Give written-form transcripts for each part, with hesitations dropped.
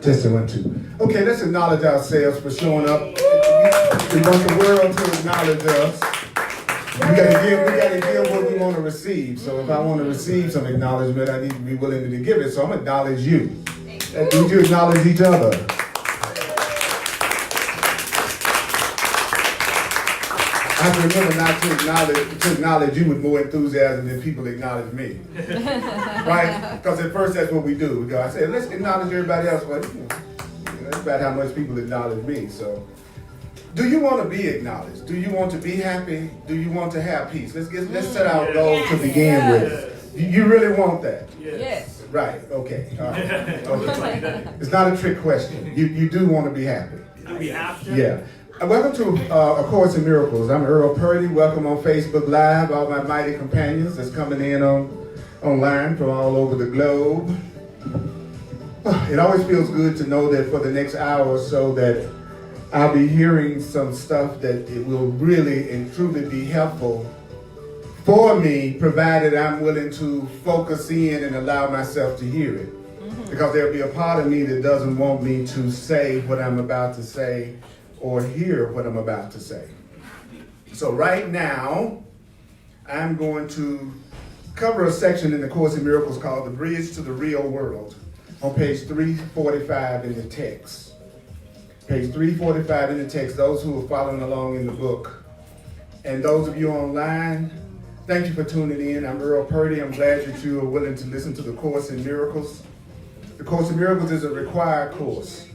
Testing 1, 2. Okay, let's acknowledge ourselves for showing up. We want the world to acknowledge us. We gotta give what we want to receive. So if I want to receive some acknowledgement, I need to be willing to give it. So I'm gonna acknowledge you. And need you acknowledge each other. I have to remember not to acknowledge you with more enthusiasm than people acknowledge me. Right? Because at first that's what we do. We go, I say, let's acknowledge everybody else. But that's about how much people acknowledge me. So, do you want to be acknowledged? Do you want to be happy? Do you want to have peace? Let's set our goal to begin with. You really want that? Yes. Right. Okay. All right. Okay. It's not a trick question. You do want to be happy. We have to. Yeah. Welcome to A Course in Miracles. I'm Earl Purdy. Welcome on Facebook Live, all my mighty companions that's coming in online from all over the globe. It always feels good to know that for the next hour or so that I'll be hearing some stuff that it will really and truly be helpful for me, provided I'm willing to focus in and allow myself to hear it. Because there'll be a part of me that doesn't want me to say what I'm about to say or hear what I'm about to say. So right now, I'm going to cover a section in the Course in Miracles called The Bridge to the Real World on page 345 in the text. Page 345 in the text, those who are following along in the book. And those of you online, thank you for tuning in. I'm Earl Purdy. I'm glad that you are willing to listen to the Course in Miracles. The Course in Miracles is a required course.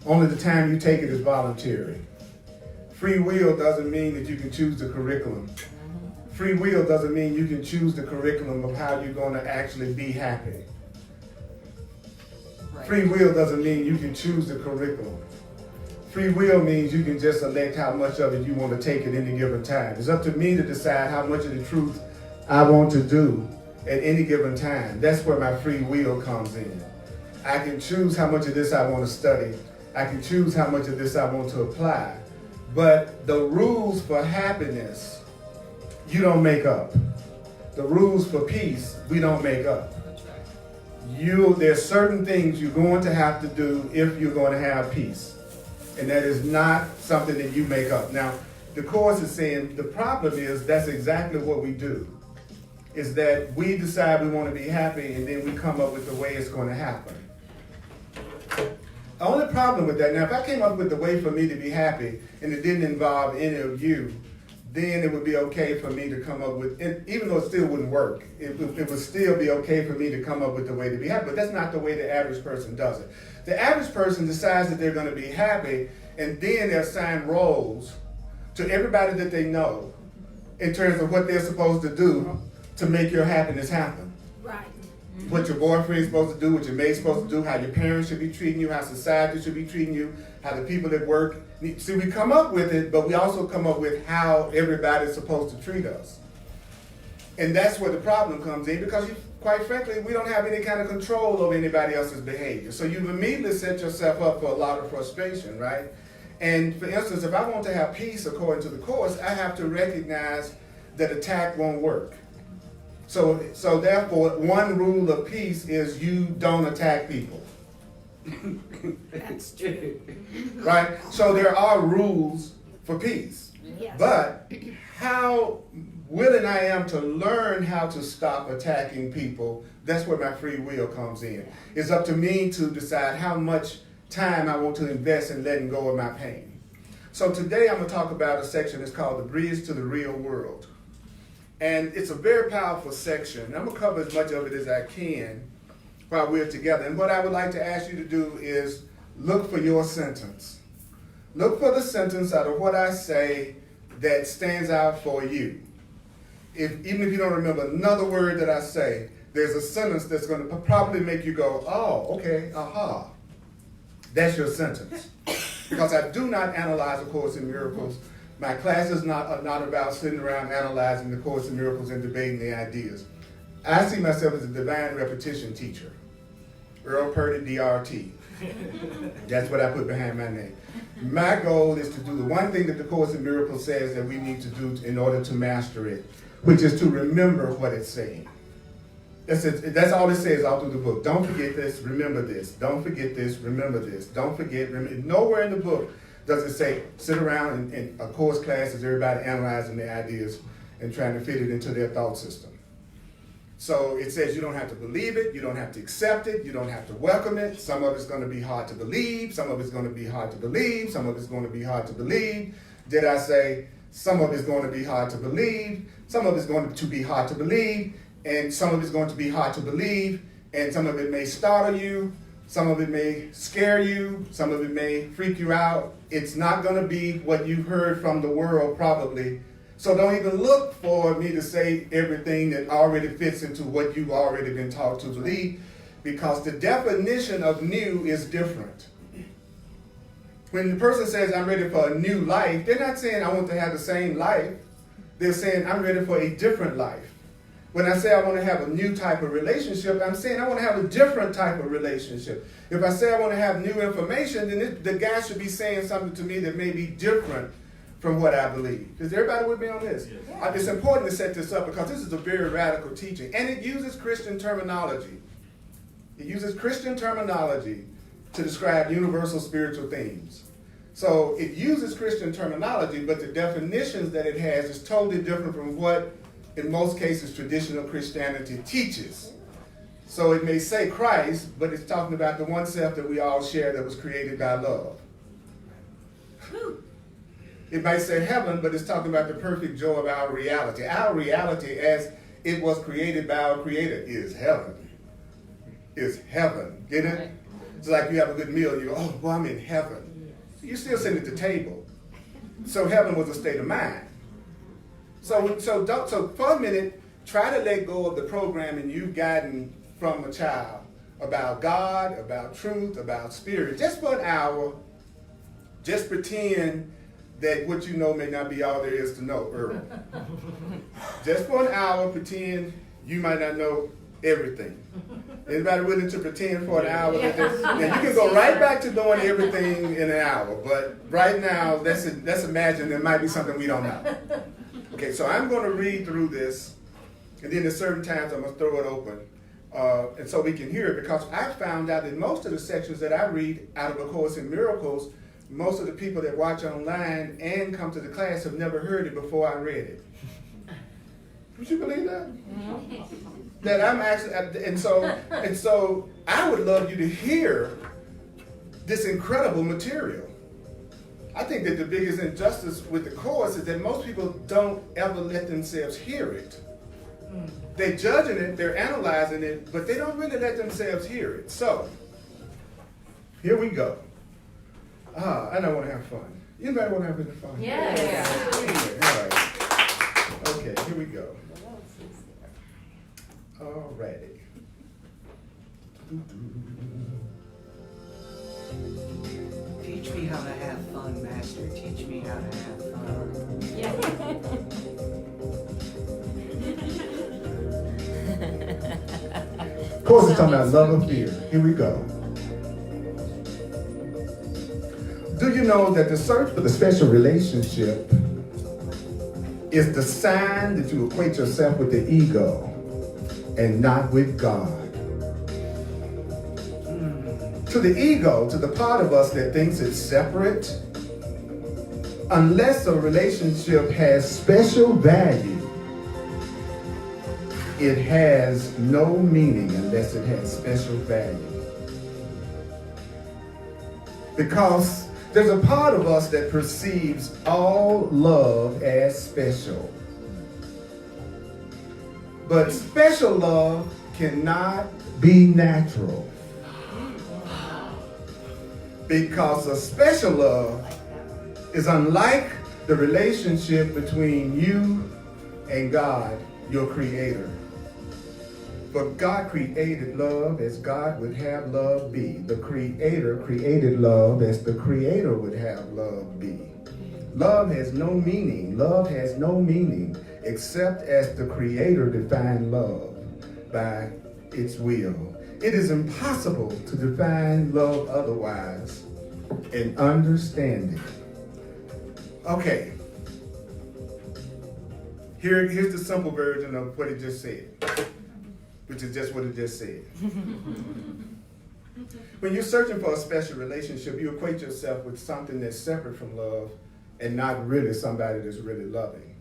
Only the time you take it is voluntary. Free will doesn't mean that you can choose the curriculum. Free will doesn't mean you can choose the curriculum of how you're going to actually be happy. Free will doesn't mean you can choose the curriculum. Free will means you can just select how much of it you want to take at any given time. It's up to me to decide how much of the truth I want to do at any given time. That's where my free will comes in. I can choose how much of this I want to study. I can choose how much of this I want to apply. But the rules for happiness, you don't make up. The rules for peace, we don't make up. There's certain things you're going to have to do if you're going to have peace. And that is not something that you make up. Now, the Course is saying the problem is that's exactly what we do. Is that we decide we want to be happy and then we come up with the way it's going to happen. The only problem with that, now if I came up with the way for me to be happy and it didn't involve any of you, then it would be okay for me to come up with, even though it still wouldn't work, it would still be okay for me to come up with the way to be happy. But that's not the way the average person does it. The average person decides that they're going to be happy and then they assign roles to everybody that they know in terms of what they're supposed to do to make your happiness happen. Right. What your boyfriend's supposed to do, what your mate's supposed to do, how your parents should be treating you, how society should be treating you, how the people at work. See, we come up with it, but we also come up with how everybody's supposed to treat us. And that's where the problem comes in because, quite frankly, we don't have any kind of control over anybody else's behavior. So you've immediately set yourself up for a lot of frustration, right? And for instance, if I want to have peace according to the Course, I have to recognize that attack won't work. So therefore, one rule of peace is you don't attack people. That's true. Right? So there are rules for peace. Yes. But how willing I am to learn how to stop attacking people, that's where my free will comes in. It's up to me to decide how much time I want to invest in letting go of my pain. So today I'm going to talk about a section that's called The Bridge to the Real World. And it's a very powerful section. I'm going to cover as much of it as I can while we're together. And what I would like to ask you to do is look for your sentence. Look for the sentence out of what I say that stands out for you. Even if you don't remember another word that I say, there's a sentence that's going to probably make you go, oh, okay, aha. That's your sentence. Because I do not analyze A Course in Miracles. My classes are not about sitting around analyzing the Course in Miracles and debating the ideas. I see myself as a divine repetition teacher. Earl Purdy, DRT. That's what I put behind my name. My goal is to do the one thing that the Course in Miracles says that we need to do in order to master it, which is to remember what it's saying. That's all it says all through the book. Don't forget this, remember this. Don't forget this, remember this. Don't forget, remember. Nowhere in the book does it say sit around in a course class as everybody analyzing their ideas and trying to fit it into their thought system. So it says you don't have to believe it, you don't have to accept it, you don't have to welcome it. Some of it's going to be hard to believe, some of it's going to be hard to believe, some of it's going to be hard to believe. Did I say some of it's going to be hard to believe, some of it's going to be hard to believe, and some of it's going to be hard to believe, and some of it may startle you, some of it may scare you, some of it may freak you out. It's not going to be what you've heard from the world probably. So don't even look for me to say everything that already fits into what you've already been taught to believe, because the definition of new is different. When the person says, I'm ready for a new life, they're not saying I want to have the same life. They're saying I'm ready for a different life. When I say I want to have a new type of relationship, I'm saying I want to have a different type of relationship. If I say I want to have new information, then the guy should be saying something to me that may be different from what I believe. Is everybody with me on this? Yes. It's important to set this up because this is a very radical teaching, and it uses Christian terminology. It uses Christian terminology to describe universal spiritual themes. So it uses Christian terminology, but the definitions that it has is totally different from what, in most cases, traditional Christianity teaches. So it may say Christ, but it's talking about the one self that we all share that was created by love. It might say heaven, but it's talking about the perfect joy of our reality. Our reality as it was created by our Creator is heaven. Is heaven. Get it? It's like you have a good meal, you go, oh, well, I'm in heaven. You're still sitting at the table. So heaven was a state of mind. So for a minute, try to let go of the programming you've gotten from a child about God, about truth, about spirit. Just for an hour, just pretend that what you know may not be all there is to know, Earl. Just for an hour, pretend you might not know everything. Anybody willing to pretend for an hour? Now you can go right back to doing everything in an hour, but right now, let's imagine there might be something we don't know. Okay, so I'm going to read through this, and then at certain times I'm going to throw it open, and so we can hear it, because I found out that most of the sections that I read out of A Course in Miracles, most of the people that watch online and come to the class have never heard it before I read it. Would you believe that? That I'm actually, and so I would love you to hear this incredible material. I think that the biggest injustice with the Course is that most people don't ever let themselves hear it. They're judging it, they're analyzing it, but they don't really let themselves hear it. So, here we go. And I want to have fun. Anybody want to have a bit of fun? Yeah. All right. Okay, here we go. All righty. Teach me how to have fun, Master. Teach me how to have fun. Yeah. Of course, it's talking about love or fear. Here we go. Do you know that the search for the special relationship is the sign that you equate yourself with the ego and not with God? To the ego, to the part of us that thinks it's separate, unless a relationship has special value, it has no meaning unless it has special value. Because there's a part of us that perceives all love as special. But special love cannot be natural. Because a special love is unlike the relationship between you and God, your Creator. But God created love as God would have love be. The Creator created love as the Creator would have love be. Love has no meaning. Love has no meaning except as the Creator defined love by its will. It is impossible to define love otherwise and understand it. Okay. Here's the simple version of what he just said. which is just what it just said. When you're searching for a special relationship, you equate yourself with something that's separate from love and not really somebody that's really loving.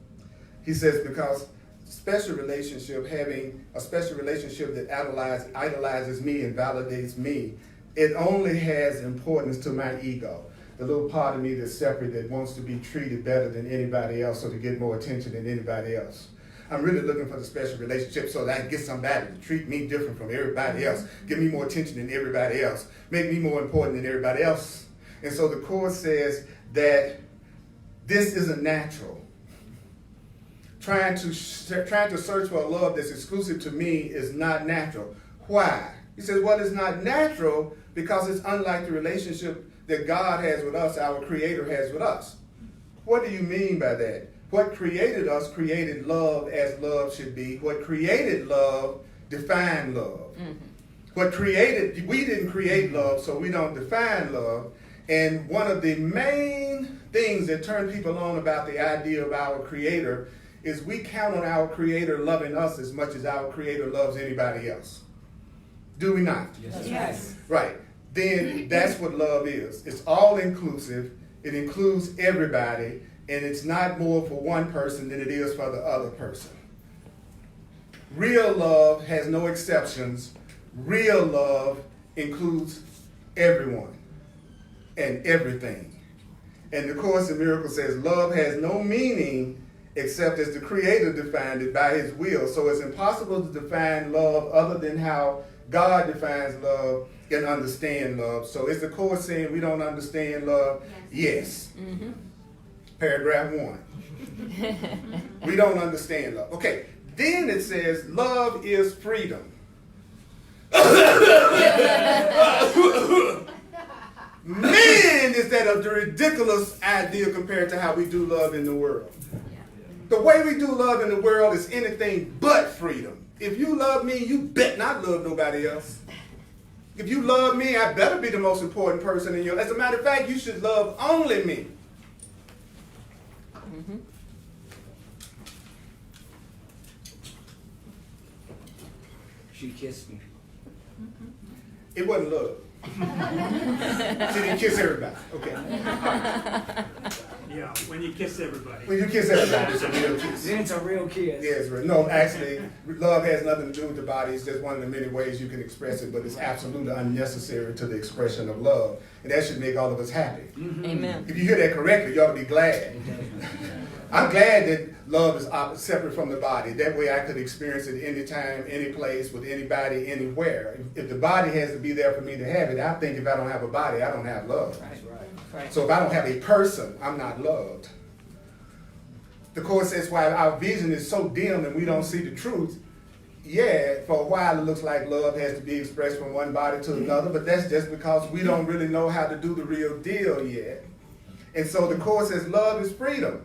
He says because special relationship, having a special relationship that idolizes me and validates me, it only has importance to my ego. The little part of me that's separate that wants to be treated better than anybody else or to get more attention than anybody else. I'm really looking for the special relationship so that I can get somebody to treat me different from everybody else, give me more attention than everybody else, make me more important than everybody else. And so the Course says that this isn't natural. Trying to search for a love that's exclusive to me is not natural. Why? He says, well, it's not natural because it's unlike the relationship that God has with us, our Creator has with us. What do you mean by that? What created us created love as love should be. What created love defined love. Mm-hmm. We didn't create love, so we don't define love. And one of the main things that turn people on about the idea of our Creator is we count on our Creator loving us as much as our Creator loves anybody else. Do we not? Yes. Right. Then that's what love is. It's all inclusive. It includes everybody. And it's not more for one person than it is for the other person. Real love has no exceptions. Real love includes everyone and everything. And the Course in Miracles says love has no meaning except as the Creator defined it by His will. So it's impossible to define love other than how God defines love and understand love. So is the Course saying we don't understand love? Yes. Mm-hmm. Paragraph 1. We don't understand love. Okay, then it says love is freedom. Man, is that a ridiculous idea compared to how we do love in the world. The way we do love in the world is anything but freedom. If you love me, you bet not love nobody else. If you love me, I better be the most important person in your life. As a matter of fact, you should love only me. Mm-hmm. She kissed me. It wasn't love. She didn't kiss everybody. Okay. Yeah, when you kiss everybody. When you kiss everybody, it's a real kiss. Then it's a real kiss. Yes, no, actually, love has nothing to do with the body. It's just one of the many ways you can express it, but it's absolutely unnecessary to the expression of love. And that should make all of us happy. Mm-hmm. Amen. If you hear that correctly, you ought to be glad. I'm glad that love is separate from the body. That way I could experience it anytime, any place, with anybody, anywhere. If the body has to be there for me to have it, I think if I don't have a body, I don't have love. Right. So if I don't have a person, I'm not loved. The Course says why our vision is so dim and we don't see the truth. Yeah, for a while it looks like love has to be expressed from one body to another, but that's just because we don't really know how to do the real deal yet. And so the Course says love is freedom.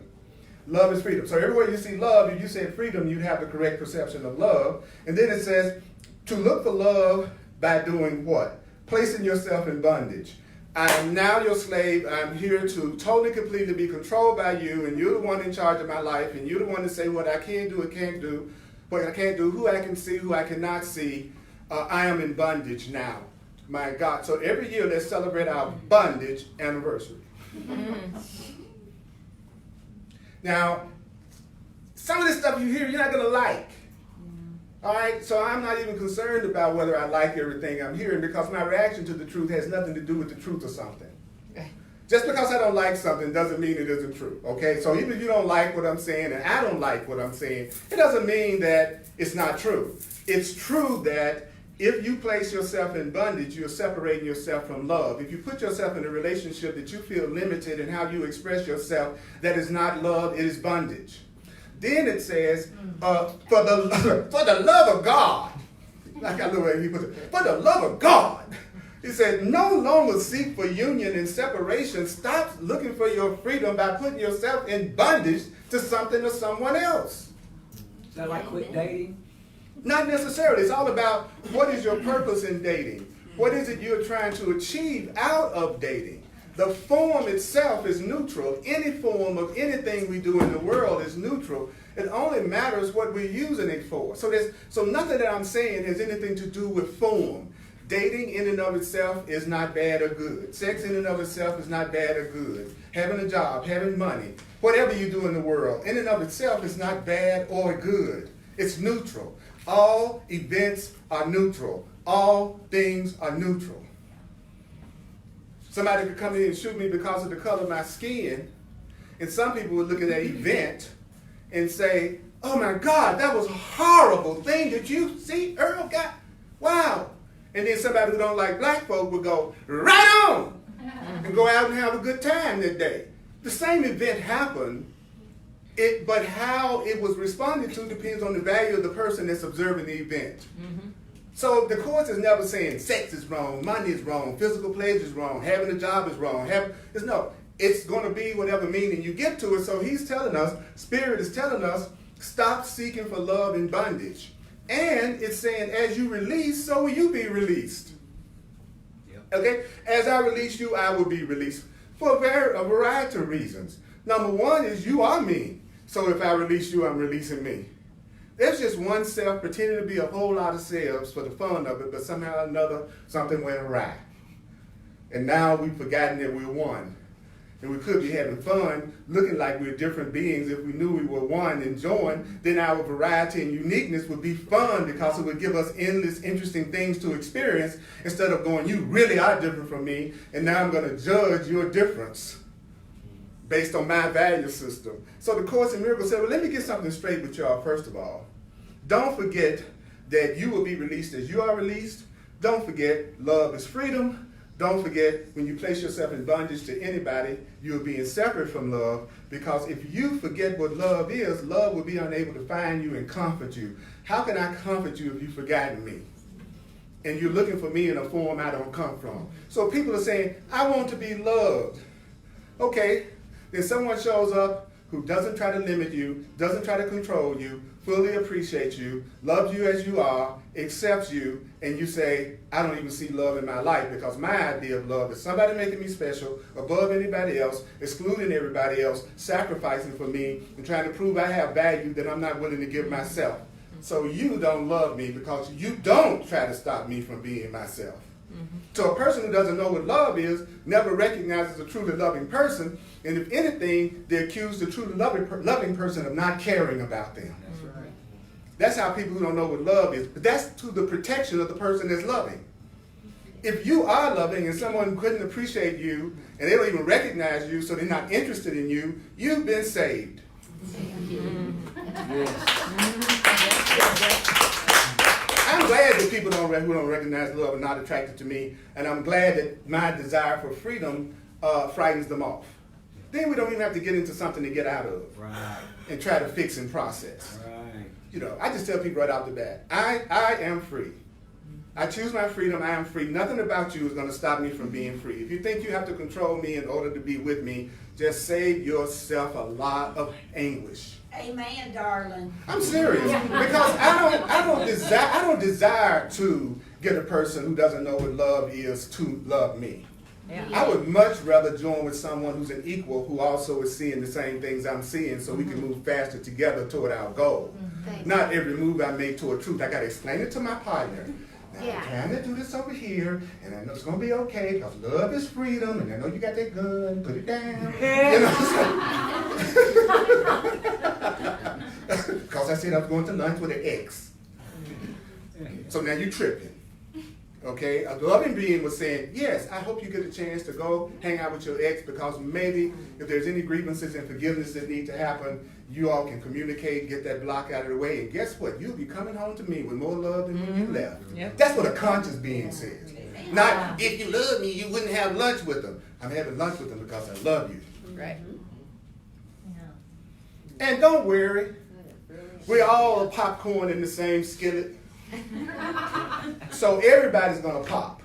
Love is freedom. So everywhere you see love, if you say freedom, you'd have the correct perception of love. And then it says to look for love by doing what? Placing yourself in bondage. I am now your slave. I'm here to totally, completely be controlled by you, and you're the one in charge of my life, and you're the one to say what I can do and can't do, what I can't do, who I can see, who I cannot see. I am in bondage now, my God. So every year let's celebrate our bondage anniversary. Now, some of this stuff you hear, you're not going to like. All right, so I'm not even concerned about whether I like everything I'm hearing because my reaction to the truth has nothing to do with the truth or something. Just because I don't like something doesn't mean it isn't true, okay? So even if you don't like what I'm saying and I don't like what I'm saying, it doesn't mean that it's not true. It's true that if you place yourself in bondage, you're separating yourself from love. If you put yourself in a relationship that you feel limited in how you express yourself, that is not love, it is bondage. Then it says, for the love of God, like I love the way he puts it, for the love of God, he said, no longer seek for union and separation. Stop looking for your freedom by putting yourself in bondage to something or someone else. Is that like quit dating? Not necessarily. It's all about what is your purpose in dating? What is it you're trying to achieve out of dating? The form itself is neutral. Any form of anything we do in the world is neutral. It only matters what we're using it for. So nothing that I'm saying has anything to do with form. Dating in and of itself is not bad or good. Sex in and of itself is not bad or good. Having a job, having money, whatever you do in the world, in and of itself is not bad or good. It's neutral. All events are neutral. All things are neutral. Somebody could come in and shoot me because of the color of my skin, and some people would look at that event and say, oh my God, that was a horrible thing. Did you see Earl got? Wow. And then somebody who don't like black folk would go, right on, and go out and have a good time that day. The same event happened, but how it was responded to depends on the value of the person that's observing the event. Mm-hmm. So the course is never saying sex is wrong, money is wrong, physical pleasure is wrong, having a job is wrong. It's going to be whatever meaning you give to it. So he's telling us, Spirit is telling us, stop seeking for love in bondage. And it's saying, as you release, so will you be released. Yep. Okay? As I release you, I will be released for a variety of reasons. Number one is you are me. So if I release you, I'm releasing me. There's just one self pretending to be a whole lot of selves for the fun of it, but somehow or another, something went awry. And now we've forgotten that we're one. And we could be having fun, looking like we're different beings. If we knew we were one and joined, then our variety and uniqueness would be fun because it would give us endless, interesting things to experience instead of going, you really are different from me, and now I'm going to judge your difference based on my value system. So the Course in Miracles said, well, let me get something straight with y'all first of all. Don't forget that you will be released as you are released. Don't forget love is freedom. Don't forget, when you place yourself in bondage to anybody, you're being separate from love, because if you forget what love is, love will be unable to find you and comfort you. How can I comfort you if you've forgotten me? And you're looking for me in a form I don't come from. So people are saying, I want to be loved. Okay, then someone shows up who doesn't try to limit you, doesn't try to control you, fully appreciates you, loves you as you are, accepts you, and you say, I don't even see love in my life, because my idea of love is somebody making me special, above anybody else, excluding everybody else, sacrificing for me, and trying to prove I have value that I'm not willing to give myself. So you don't love me because you don't try to stop me from being myself. Mm-hmm. So a person who doesn't know what love is never recognizes a truly loving person, and if anything, they accuse the truly loving person of not caring about them. That's right. That's how people who don't know what love is, but that's to the protection of the person that's loving. If you are loving and someone couldn't appreciate you, and they don't even recognize you, so they're not interested in you, you've been saved. Yes. I'm glad that people who don't recognize love are not attracted to me, and I'm glad that my desire for freedom frightens them off. Then we don't even have to get into something to get out of, right, and try to fix and process. Right. You know, I just tell people right off the bat, I am free. I choose my freedom, I am free. Nothing about you is going to stop me from being free. If you think you have to control me in order to be with me, just save yourself a lot of anguish. Amen, darling. I'm serious, because I don't desire to get a person who doesn't know what love is to love me. Yeah. I would much rather join with someone who's an equal, who also is seeing the same things I'm seeing, so we can move faster together toward our goal. Mm-hmm. Not every move I make toward truth, I got to explain it to my partner. Now, I'm trying to do this over here, and I know it's going to be okay, because love is freedom, and I know you got that gun, put it down. You know, because I said I was going to lunch with an ex. So now you're tripping. Okay, a loving being was saying, yes, I hope you get a chance to go hang out with your ex, because maybe if there's any grievances and forgiveness that need to happen, you all can communicate, get that block out of the way, and guess what? You'll be coming home to me with more love than when you left. Yep. That's what a conscious being says. Not, if you love me, you wouldn't have lunch with them. I'm having lunch with them because I love you. Right. And don't worry, we're all popcorn in the same skillet. So everybody's going to pop.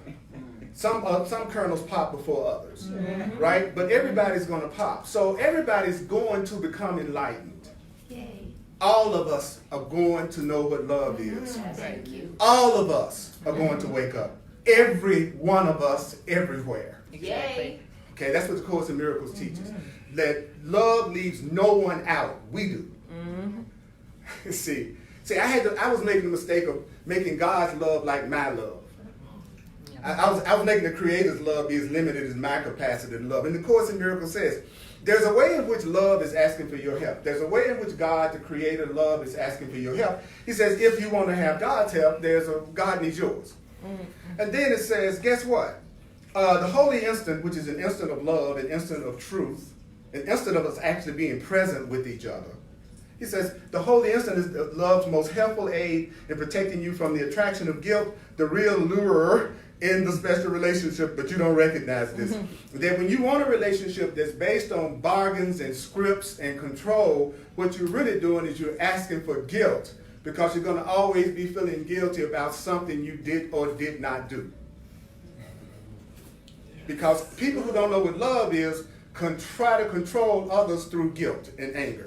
Some kernels pop before others, right? But everybody's going to pop. So everybody's going to become enlightened. Yay. All of us are going to know what love is. Thank you. All of us are going to wake up. Every one of us, everywhere. Yay. Okay, that's what the Course in Miracles teaches. That love leaves no one out. We do. See, I was making the mistake of making God's love like my love. I was making the Creator's love be as limited as my capacity to love. And the Course in Miracles says, there's a way in which love is asking for your help. There's a way in which God, the Creator love, is asking for your help. He says, if you want to have God's help, God needs yours. Mm-hmm. And then it says, guess what? The holy instant, which is an instant of love, an instant of truth, an instant of us actually being present with each other. He says, the holy instant is love's most helpful aid in protecting you from the attraction of guilt, the real lure in the special relationship, but you don't recognize this. Mm-hmm. That when you want a relationship that's based on bargains and scripts and control, what you're really doing is you're asking for guilt, because you're going to always be feeling guilty about something you did or did not do. Because people who don't know what love is try to control others through guilt and anger.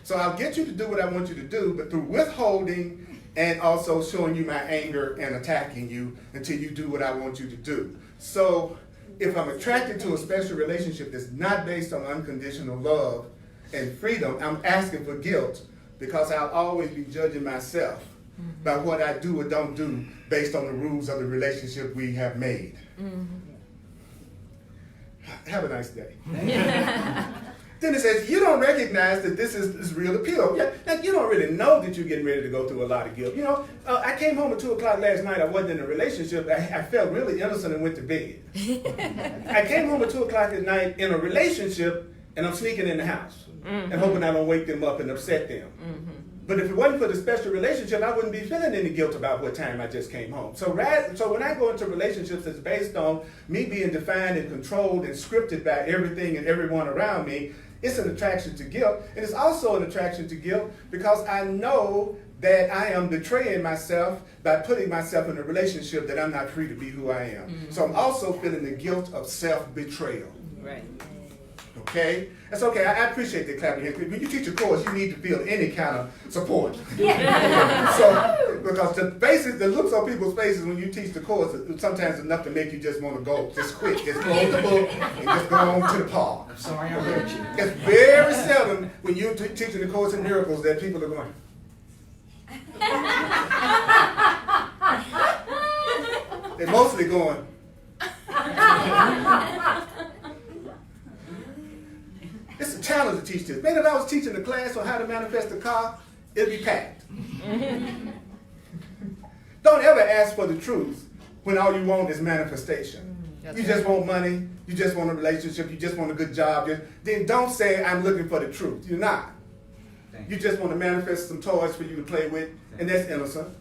So I'll get you to do what I want you to do, but through withholding and also showing you my anger and attacking you until you do what I want you to do. So if I'm attracted to a special relationship that's not based on unconditional love and freedom, I'm asking for guilt, because I'll always be judging myself by what I do or don't do based on the rules of the relationship we have made. Mm-hmm. Have a nice day. Then it says, you don't recognize that this is real appeal. Yeah, like you don't really know that you're getting ready to go through a lot of guilt. You know, I came home at 2 o'clock last night. I wasn't in a relationship. I felt really innocent and went to bed. I came home at 2 o'clock at night in a relationship, and I'm sneaking in the house and hoping I don't wake them up and upset them. Mm-hmm. But if it wasn't for the special relationship, I wouldn't be feeling any guilt about what time I just came home. So when I go into relationships that's based on me being defined and controlled and scripted by everything and everyone around me, it's an attraction to guilt. And it's also an attraction to guilt because I know that I am betraying myself by putting myself in a relationship that I'm not free to be who I am. Mm-hmm. So I'm also feeling the guilt of self-betrayal. Right. Okay? That's okay. I appreciate that clapping hands. When you teach a course, you need to feel any kind of support. Yeah. So, because the looks on people's faces when you teach the course sometimes enough to make you just want to go, just quit, just close the book and just go on to the park. I'm sorry I hurt you. It's very seldom when you're teaching the Course in Miracles that people are going. They're mostly going. It's a challenge to teach this. Man, if I was teaching a class on how to manifest a car, it'd be packed. Don't ever ask for the truth when all you want is manifestation. You just want money, you just want a relationship, you just want a good job. Then don't say, I'm looking for the truth. You're not. You just want to manifest some toys for you to play with, and that's innocent.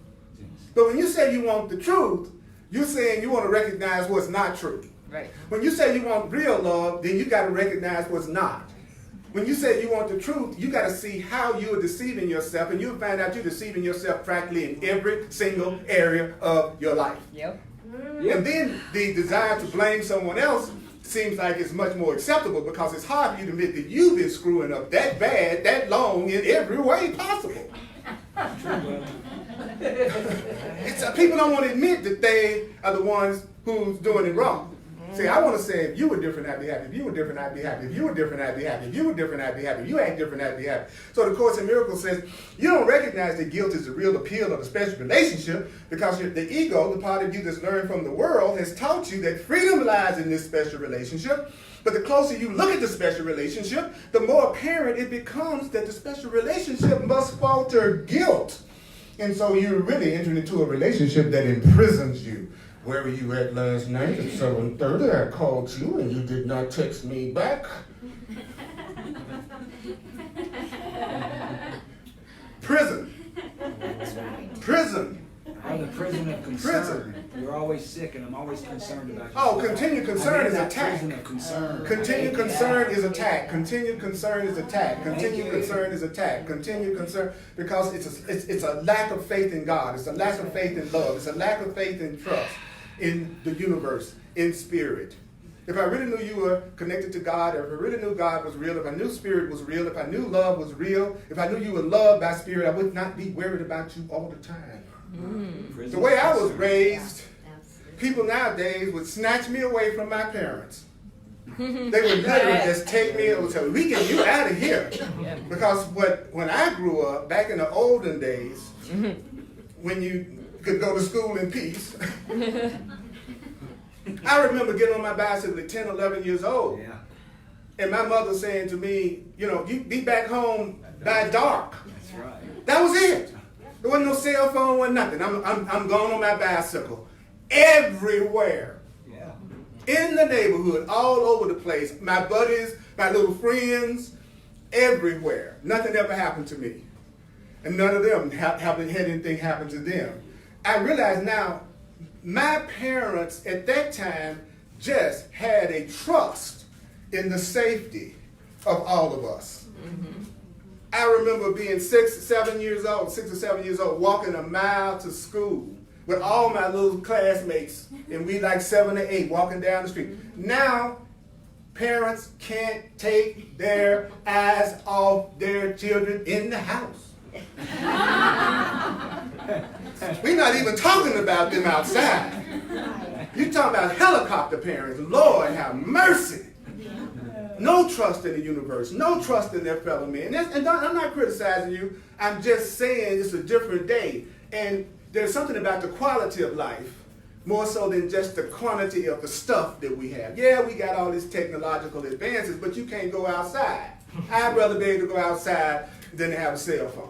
But when you say you want the truth, you're saying you want to recognize what's not true. Right. When you say you want real love, then you got to recognize what's not. When you say you want the truth, you got to see how you're deceiving yourself, and you'll find out you're deceiving yourself practically in every single area of your life. Yep. And then the desire to blame someone else seems like it's much more acceptable because it's hard for you to admit that you've been screwing up that bad, that long, in every way possible. People don't want to admit that they are the ones who's doing it wrong. See, I want to say, if you were different, I'd be happy. If you were different, I'd be happy. If you were different, I'd be happy. If you were different, I'd be happy. If you act different, I'd be happy. So the Course in Miracles says, you don't recognize that guilt is the real appeal of a special relationship because the ego, the part of you that's learned from the world, has taught you that freedom lies in this special relationship. But the closer you look at the special relationship, the more apparent it becomes that the special relationship must falter guilt. And so you're really entering into a relationship that imprisons you. Where were you at last night at 7:30? I called you and you did not text me back. Prison. Prison. I'm the prison of concern. Prison. You're always sick and I'm always concerned about you. Oh, continued concern is attack. Prison of concern. Continued concern is attack. Continued concern is attack. Continued concern is attack. Continued concern, because it's a lack of faith in God. It's a lack of faith in love. It's a lack of faith in trust in the universe, in spirit. If I really knew you were connected to God, if I really knew God was real, if I knew spirit was real, if I knew love was real, if I knew you were loved by spirit, I would not be worried about you all the time. The way I was raised, people nowadays would snatch me away from my parents They would literally just take me and say, "We get you out of here." Because when I grew up, back in the olden days, when you could go to school in peace, I remember getting on my bicycle at 10, 11 years old. Yeah. And my mother saying to me, you be back home by dark. That's right. That was it. There wasn't no cell phone, wasn't nothing. I'm going on my bicycle everywhere. Yeah. In the neighborhood, all over the place. My buddies, my little friends, everywhere. Nothing ever happened to me. And none of them haven't had anything happen to them. I realize now, my parents at that time just had a trust in the safety of all of us. Mm-hmm. I remember being 6 or 7 years old, walking a mile to school with all my little classmates, and we like 7 or 8 walking down the street. Now, parents can't take their eyes off their children in the house. We're not even talking about them outside. You're talking about helicopter parents. Lord have mercy. No trust in the universe. No trust in their fellow men. And I'm not criticizing you. I'm just saying it's a different day. And there's something about the quality of life more so than just the quantity of the stuff that we have. Yeah, we got all these technological advances, but you can't go outside. I'd rather be able to go outside than to have a cell phone.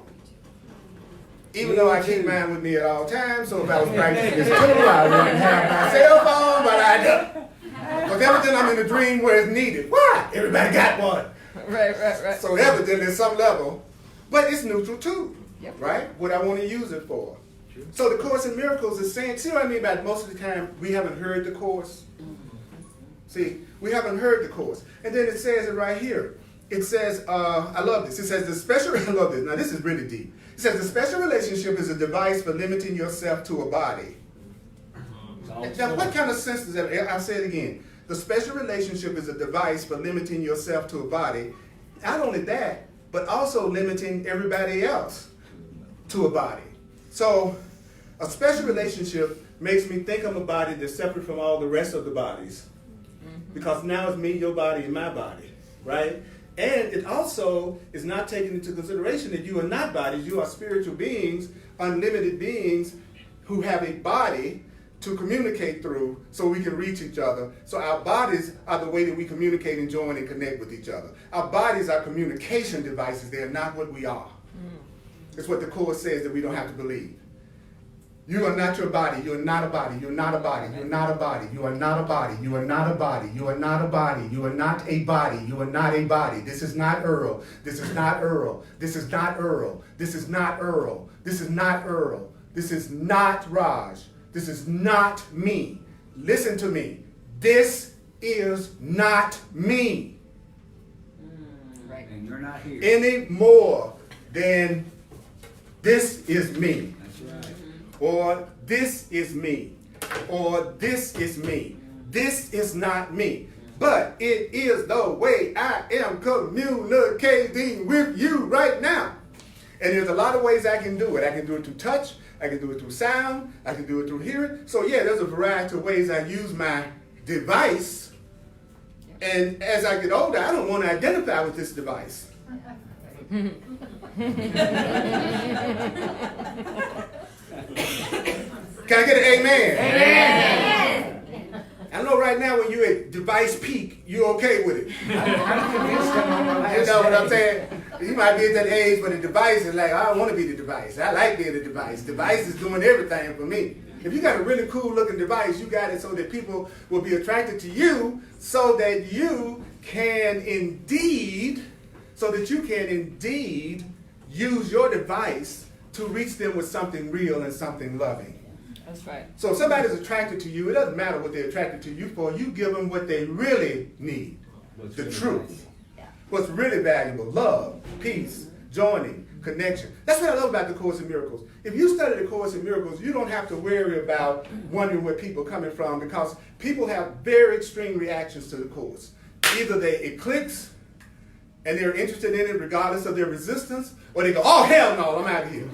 Even though I keep mine with me at all times, so if I was practicing this too, I wouldn't have my cell phone, but I don't. Because evidently I'm in a dream where it's needed. Why? Everybody got one. Right. So evidently at some level, but it's neutral too, right? What I want to use it for. True. So the Course in Miracles is saying, see what I mean by most of the time we haven't heard the Course? See, we haven't heard the Course. And then it says it right here. It says, I love this. It says the special, I love this. Now this is really deep. It says the special relationship is a device for limiting yourself to a body. Now what kind of sense does that make? I'll say it again. The special relationship is a device for limiting yourself to a body. Not only that, but also limiting everybody else to a body. So a special relationship makes me think of a body that's separate from all the rest of the bodies. Because now it's me, your body, and my body, right? And it also is not taking into consideration that you are not bodies, you are spiritual beings, unlimited beings who have a body to communicate through so we can reach each other. So our bodies are the way that we communicate and join and connect with each other. Our bodies are communication devices. They are not what we are. It's what the Course says that we don't have to believe. You are not your body. You are not a body. You are not a body. You are not a body. You are not a body. You are not a body. You are not a body. You are not a body. You are not a body. This is not Earl. This is not Earl. This is not Earl. This is not Earl. This is not Earl. This is not Raj. This is not me. Listen to me. This is not me. Right. And you're not here. Any more than this is me. That's right. Or this is me. Or this is me. This is not me. But it is the way I am communicating with you right now. And there's a lot of ways I can do it. I can do it through touch. I can do it through sound. I can do it through hearing. So yeah, there's a variety of ways I use my device. And as I get older, I don't want to identify with this device. Can I get an amen? Amen. I know right now when you're at device peak, you're okay with it. I'm convinced I'm on my last You know what I'm day. saying? You might be at that age, but the device is like, I don't want to be the device. I like being the device. Device is doing everything for me. If you got a really cool looking device, you got it so that people will be attracted to you so that you can indeed use your device to reach them with something real and something loving. That's right. So if somebody's attracted to you, it doesn't matter what they're attracted to you for. You give them what they really need, the truth. What's really valuable, love, peace, joining, connection. That's what I love about the Course in Miracles. If you study the Course in Miracles, you don't have to worry about wondering where people are coming from because people have very extreme reactions to the Course. Either it clicks and they're interested in it regardless of their resistance, or they go, oh, hell no, I'm out of here.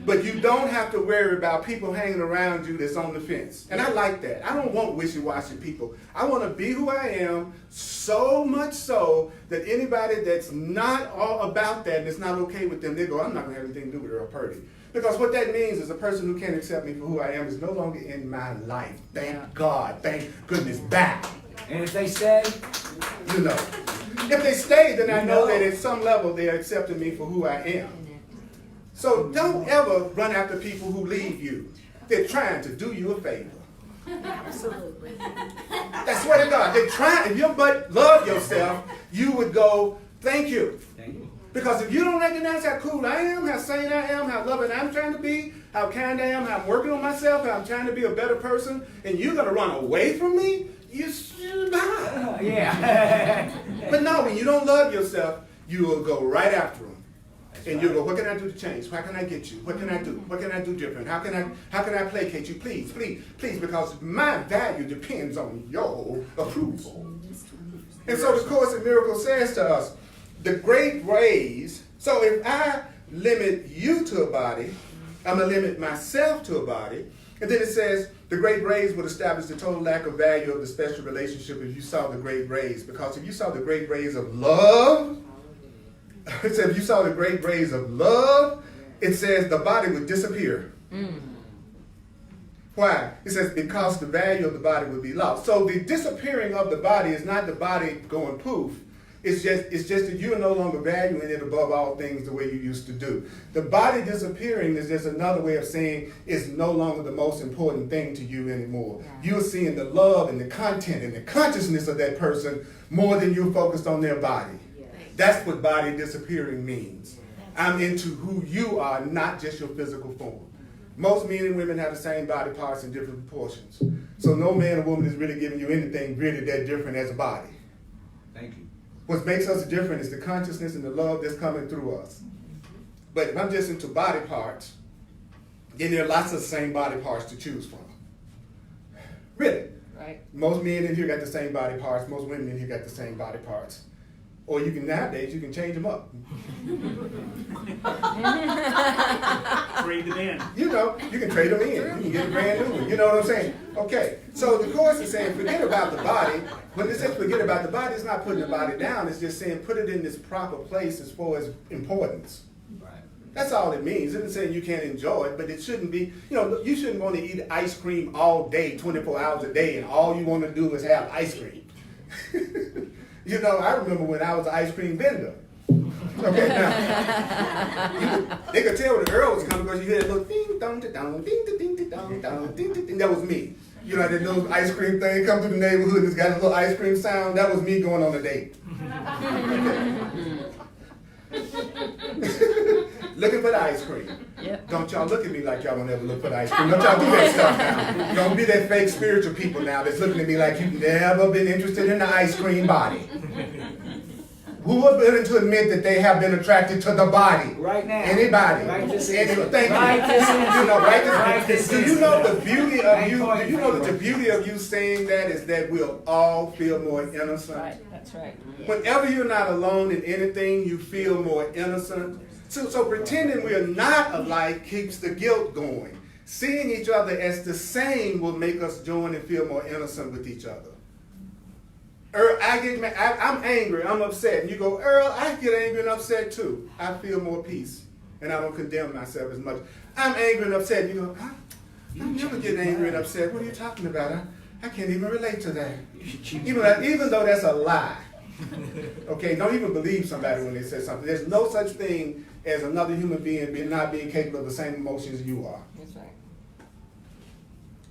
But you don't have to worry about people hanging around you that's on the fence. And I like that. I don't want wishy-washy people. I want to be who I am, so much so that anybody that's not all about that and it's not okay with them, they go, I'm not going to have anything to do with Earl Purdy. Because what that means is a person who can't accept me for who I am is no longer in my life. Thank God. Thank goodness. Back. And if they stay, You know. If they stay, then I know that at some level they're accepting me for who I am. So don't ever run after people who leave you. They're trying to do you a favor. Absolutely. I swear to God, they're trying. If you but love yourself, you would go, thank you. thank you. Because if you don't recognize how cool I am, how sane I am, how loving I'm trying to be, how kind I am, how I'm working on myself, how I'm trying to be a better person, and you're going to run away from me, you're bad. Yeah. But no, when you don't love yourself, you will go right after them. And you'll go, what can I do to change? How can I get you? What can I do? What can I do different? How can I placate you? Please, please, please, because my value depends on your approval. And so the Course in Miracles says to us, the great rays, so if I limit you to a body, I'm going to limit myself to a body. And then it says, the great rays would establish the total lack of value of the special relationship if you saw the great rays. Because if you saw the great rays of love, it says if you saw the great rays of love, it says the body would disappear. Why? It says because the value of the body would be lost. So the disappearing of the body is not the body going poof. It's just that you're no longer valuing it above all things the way you used to do. The body disappearing is just another way of saying it's no longer the most important thing to you anymore. You're seeing the love and the content and the consciousness of that person more than you're focused on their body. That's what body disappearing means. I'm into who you are, not just your physical form. Most men and women have the same body parts in different proportions. So no man or woman is really giving you anything really that different as a body. Thank you. What makes us different is the consciousness and the love that's coming through us. But if I'm just into body parts, then there are lots of the same body parts to choose from. Really. Right. Most men in here got the same body parts. Most women in here got the same body parts. Or you can, nowadays, you can change them up. Trade them in. You know, you can trade them in. You can get a brand new one. You know what I'm saying? Okay, so the Course is saying forget about the body. When it says forget about the body, it's not putting the body down. It's just saying put it in this proper place as far as importance. Right. That's all it means. It isn't saying you can't enjoy it, but it shouldn't be, you know, you shouldn't want to eat ice cream all day, 24 hours a day, and all you want to do is have ice cream. You know, I remember when I was an ice cream vendor. Okay, now, they could tell when the Earl was coming because you hear that little ding dong dong ding ding ding dong dong ding ding. That was me. You know, that little ice cream thing come through the neighborhood and it's got a little ice cream sound. That was me going on a date. Looking for the ice cream. Yep. Don't y'all look at me like y'all don't ever look for the ice cream. Don't y'all do that stuff now. Don't be that fake spiritual people now that's looking at me like you've never been interested in the ice cream body. Who was willing to admit that they have been attracted to the body? Right now. Anybody? Right this Anybody? instant. Thank you. Right this instant. You know, right this Right this Do you know instant. the beauty of you? Do you know that the beauty of you saying that is that we'll all feel more innocent? Right. That's right. Whenever you're not alone in anything, you feel more innocent. So pretending we're not alike keeps the guilt going. Seeing each other as the same will make us join and feel more innocent with each other. Earl, I'm angry, I'm upset. And you go, Earl, I get angry and upset too. I feel more peace. And I don't condemn myself as much. I'm angry and upset. You go, I never get angry and upset. What are you talking about? I can't even relate to that. Even though that's a lie. Okay, don't even believe somebody when they say something. There's no such thing as another human being not being capable of the same emotions you are. That's right.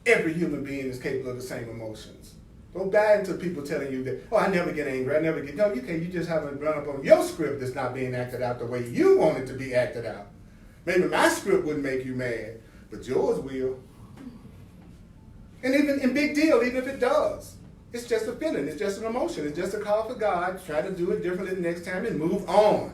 Every human being is capable of the same emotions. Don't buy into people telling you that, oh, I never get angry, I never get, no, you can't, you just haven't run up on your script that's not being acted out the way you want it to be acted out. Maybe my script wouldn't make you mad, but yours will. And even big deal, even if it does. It's just a feeling, it's just an emotion, it's just a call for God. Try to do it differently the next time and move on.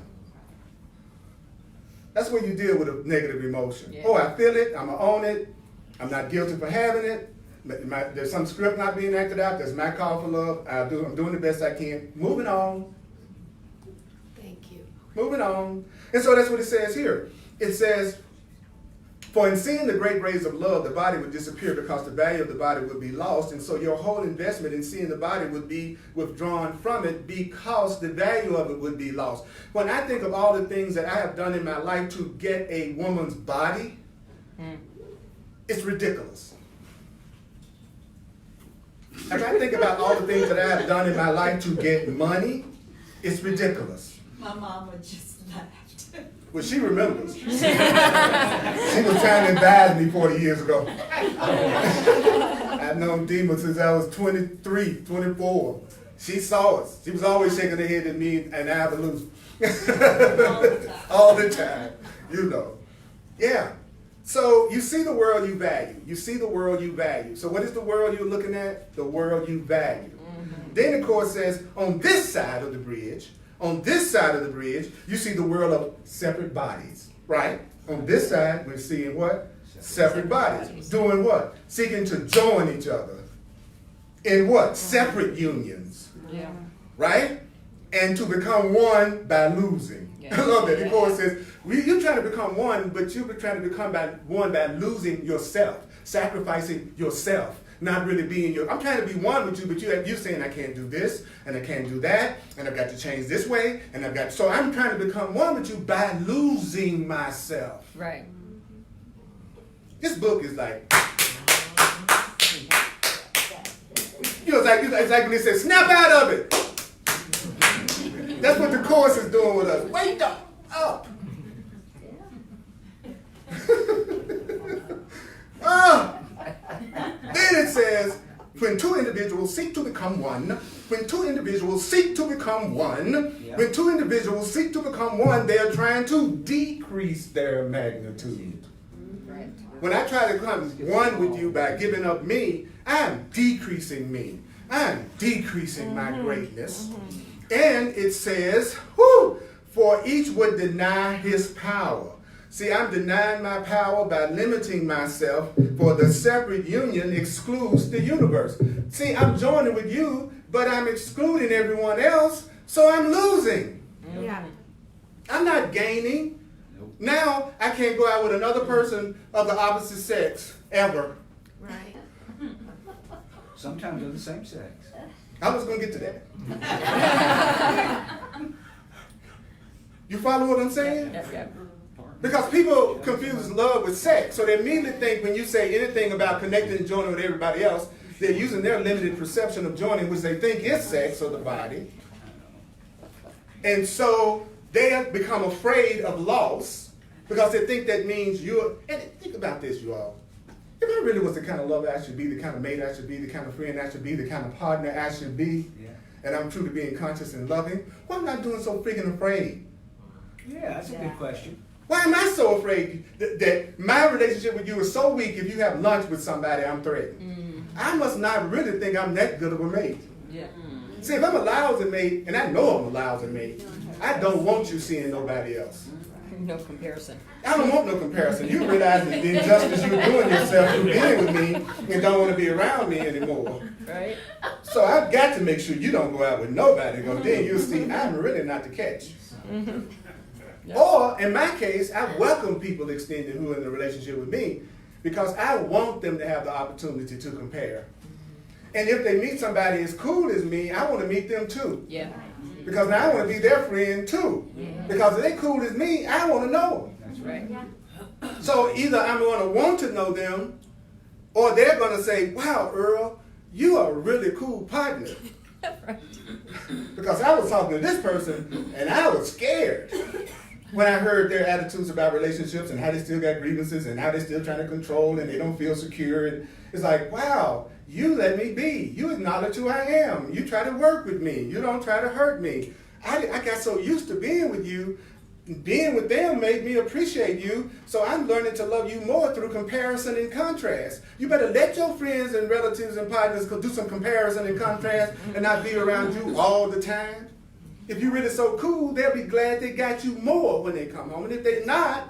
That's when you deal with a negative emotion. Yeah. Oh, I feel it, I'm gonna own it, I'm not guilty for having it. There's some script not being acted out, that's my call for love, I'm doing the best I can. Moving on. Moving on. And so that's what it says here. It says, for in seeing the great rays of love, the body would disappear because the value of the body would be lost. And so your whole investment in seeing the body would be withdrawn from it because the value of it would be lost. When I think of all the things that I have done in my life to get a woman's body, it's ridiculous. If I think about all the things that I have done in my life to get money, it's ridiculous. My mama just laughed. Well, she remembers. She was trying to advise me 40 years ago. I've known Dima since I was 23, 24. She saw us. She was always shaking her head at me and I would lose. All the time. You know. Yeah. So you see the world you value. You see the world you value. So what is the world you're looking at? The world you value. Then the course says, on this side of the bridge, you see the world of separate bodies, right? On this side, we're seeing what? Separate bodies. Doing what? Seeking to join each other. In what? Separate unions. Yeah. Right? And to become one by losing. Yeah. I love that. The course says, you're trying to become one, but you're trying to become one by losing yourself, sacrificing yourself. Not really being I'm trying to be one with you, but you're saying I can't do this, and I can't do that, and I've got to change this way, and so I'm trying to become one with you by losing myself. Right. This book is like, it's like when it says, snap out of it. That's what the course is doing with us. Wake up. Then it says, when two individuals seek to become one, they are trying to decrease their magnitude. Right. When I try to become one with you by giving up me, I'm decreasing me. I'm decreasing my greatness. And it says, for each would deny his power. See, I'm denying my power by limiting myself, for the separate union excludes the universe. See, I'm joining with you, but I'm excluding everyone else, so I'm losing. Yeah. I'm not gaining. Nope. Now, I can't go out with another person of the opposite sex, ever. Right. Sometimes they're the same sex. I was going to get to that. You follow what I'm saying? Yeah. Because people confuse love with sex. So they immediately think when you say anything about connecting and joining with everybody else, they're using their limited perception of joining, which they think is sex or the body. And so they have become afraid of loss because they think that means and think about this, you all. If I really was the kind of lover I should be, the kind of mate I should be, the kind of friend I should be, the kind of partner I should be, and I'm truly being conscious and loving, why am I doing so freaking afraid? Yeah, that's a good question. Why am I so afraid that my relationship with you is so weak if you have lunch with somebody I'm threatened? I must not really think I'm that good of a mate. Yeah. See, if I'm a lousy mate, and I know I'm a lousy mate, I don't want you seeing nobody else. No comparison. I don't want no comparison. You realize the injustice you're doing yourself through being with me and don't want to be around me anymore. Right? So I've got to make sure you don't go out with nobody, because then you'll see I'm really not the catch. Yep. Or, in my case, I welcome people extending who are in a relationship with me because I want them to have the opportunity to compare. And if they meet somebody as cool as me, I want to meet them too. Yeah. Because now I want to be their friend too. Because if they're cool as me, I want to know them. That's right. So either I'm going to want to know them, or they're going to say, wow, Earl, you are a really cool partner. Right. Because I was talking to this person, and I was scared when I heard their attitudes about relationships and how they still got grievances and how they're still trying to control and they don't feel secure. And it's like, wow, you let me be. You acknowledge who I am. You try to work with me. You don't try to hurt me. I got so used to being with you. Being with them made me appreciate you, so I'm learning to love you more through comparison and contrast. You better let your friends and relatives and partners do some comparison and contrast and not be around you all the time. If you're really so cool, they'll be glad they got you more when they come home. And if they're not,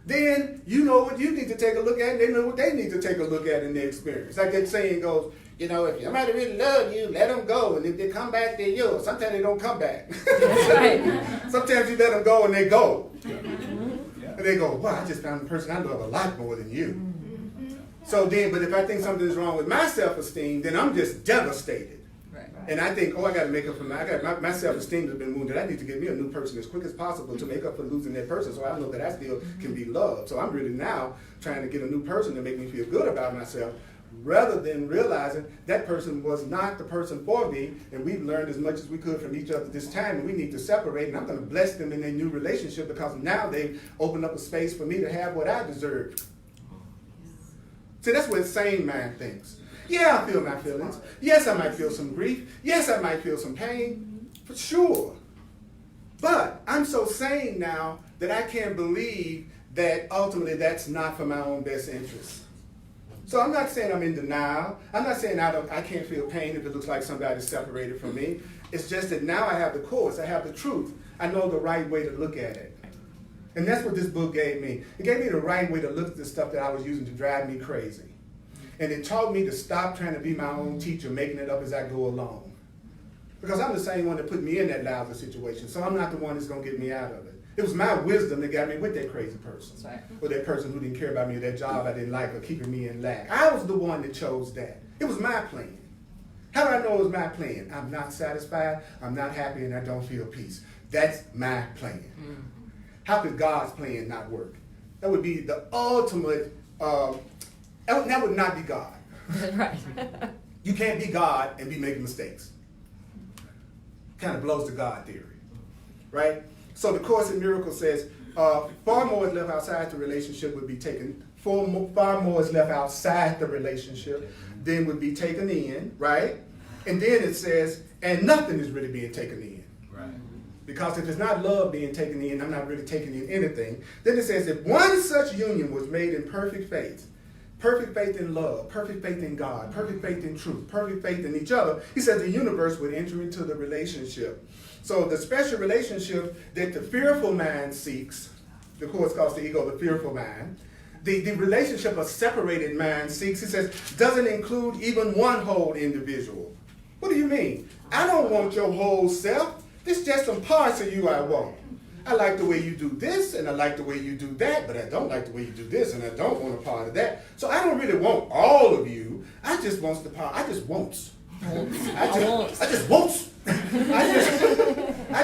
then you know what you need to take a look at, and they know what they need to take a look at in their experience. Like that saying goes, You know, if somebody really love you, let them go. And if they come back, they're yours. Sometimes they don't come back. That's right. Sometimes you let them go and they go. And they go, wow, I just found a person I love a lot more than you. So then, but if I think something is wrong with my self-esteem, then I'm just devastated. Right. And I think, oh, I got to make up for my self-esteem has been wounded. I need to get me a new person as quick as possible to make up for losing that person, so I know that I still can be loved. So I'm really now trying to get a new person to make me feel good about myself, rather than realizing that person was not the person for me, and we've learned as much as we could from each other this time, and we need to separate, and I'm going to bless them in their new relationship because now they've opened up a space for me to have what I deserve. See, that's what sane mind thinks. Yeah, I feel my feelings. Yes, I might feel some grief. Yes, I might feel some pain, for sure. But I'm so sane now that I can't believe that ultimately that's not for my own best interest. So I'm not saying I'm in denial. I'm not saying I can't feel pain if it looks like somebody's separated from me. It's just that now I have the course, I have the truth. I know the right way to look at it. And that's what this book gave me. It gave me the right way to look at the stuff that I was using to drive me crazy. And it taught me to stop trying to be my own teacher, making it up as I go along. Because I'm the same one that put me in that lousy situation, so I'm not the one that's going to get me out of it. It was my wisdom that got me with that crazy person. That's right. Or that person who didn't care about me, or that job I didn't like, or keeping me in lack. I was the one that chose that. It was my plan. How do I know it was my plan? I'm not satisfied, I'm not happy, and I don't feel peace. That's my plan. How could God's plan not work? That would be the ultimate, that would not be God. Right. You can't be God and be making mistakes. Kind of blows the God theory, right? So the Course in Miracles says, far more is left outside the relationship would be taken, far more is left outside the relationship than would be taken in, right? And then it says, and nothing is really being taken in. Right. Because if it's not love being taken in, I'm not really taking in anything. Then it says, if one such union was made in perfect faith in love, perfect faith in God, perfect faith in truth, perfect faith in each other, he says the universe would enter into the relationship. So the special relationship that the fearful mind seeks, the Course calls the ego the fearful mind, the relationship a separated mind seeks, he says, doesn't include even one whole individual. What do you mean? I don't want your whole self. It's just some parts of you I want. I like the way you do this, and I like the way you do that, but I don't like the way you do this, and I don't want a part of that. So I don't really want all of you. I just want the part. I just wants. I just wants. I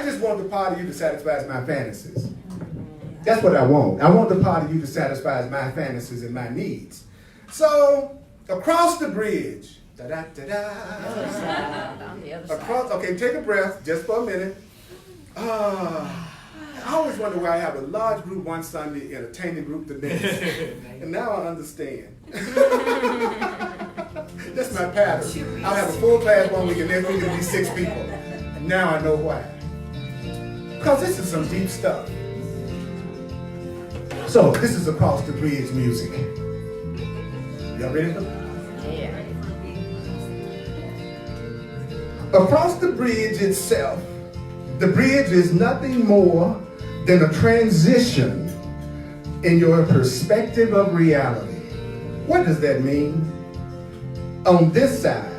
just want the part of you that satisfies my fantasies. That's what I want. I want the part of you that satisfies my fantasies and my needs. So across the bridge, da-da-da-da. On the other Across, side. okay, take a breath just for a minute. I always wonder why I have a large group one Sunday and a tiny group the next. And now I understand. That's my pattern. I'll have a full class one week and next week it'll be 6 people. And now I know why. Because this is some deep stuff. So this is Across the Bridge music. Y'all ready for that? Yeah. Across the bridge itself, the bridge is nothing more than a transition in your perspective of reality. What does that mean? On this side,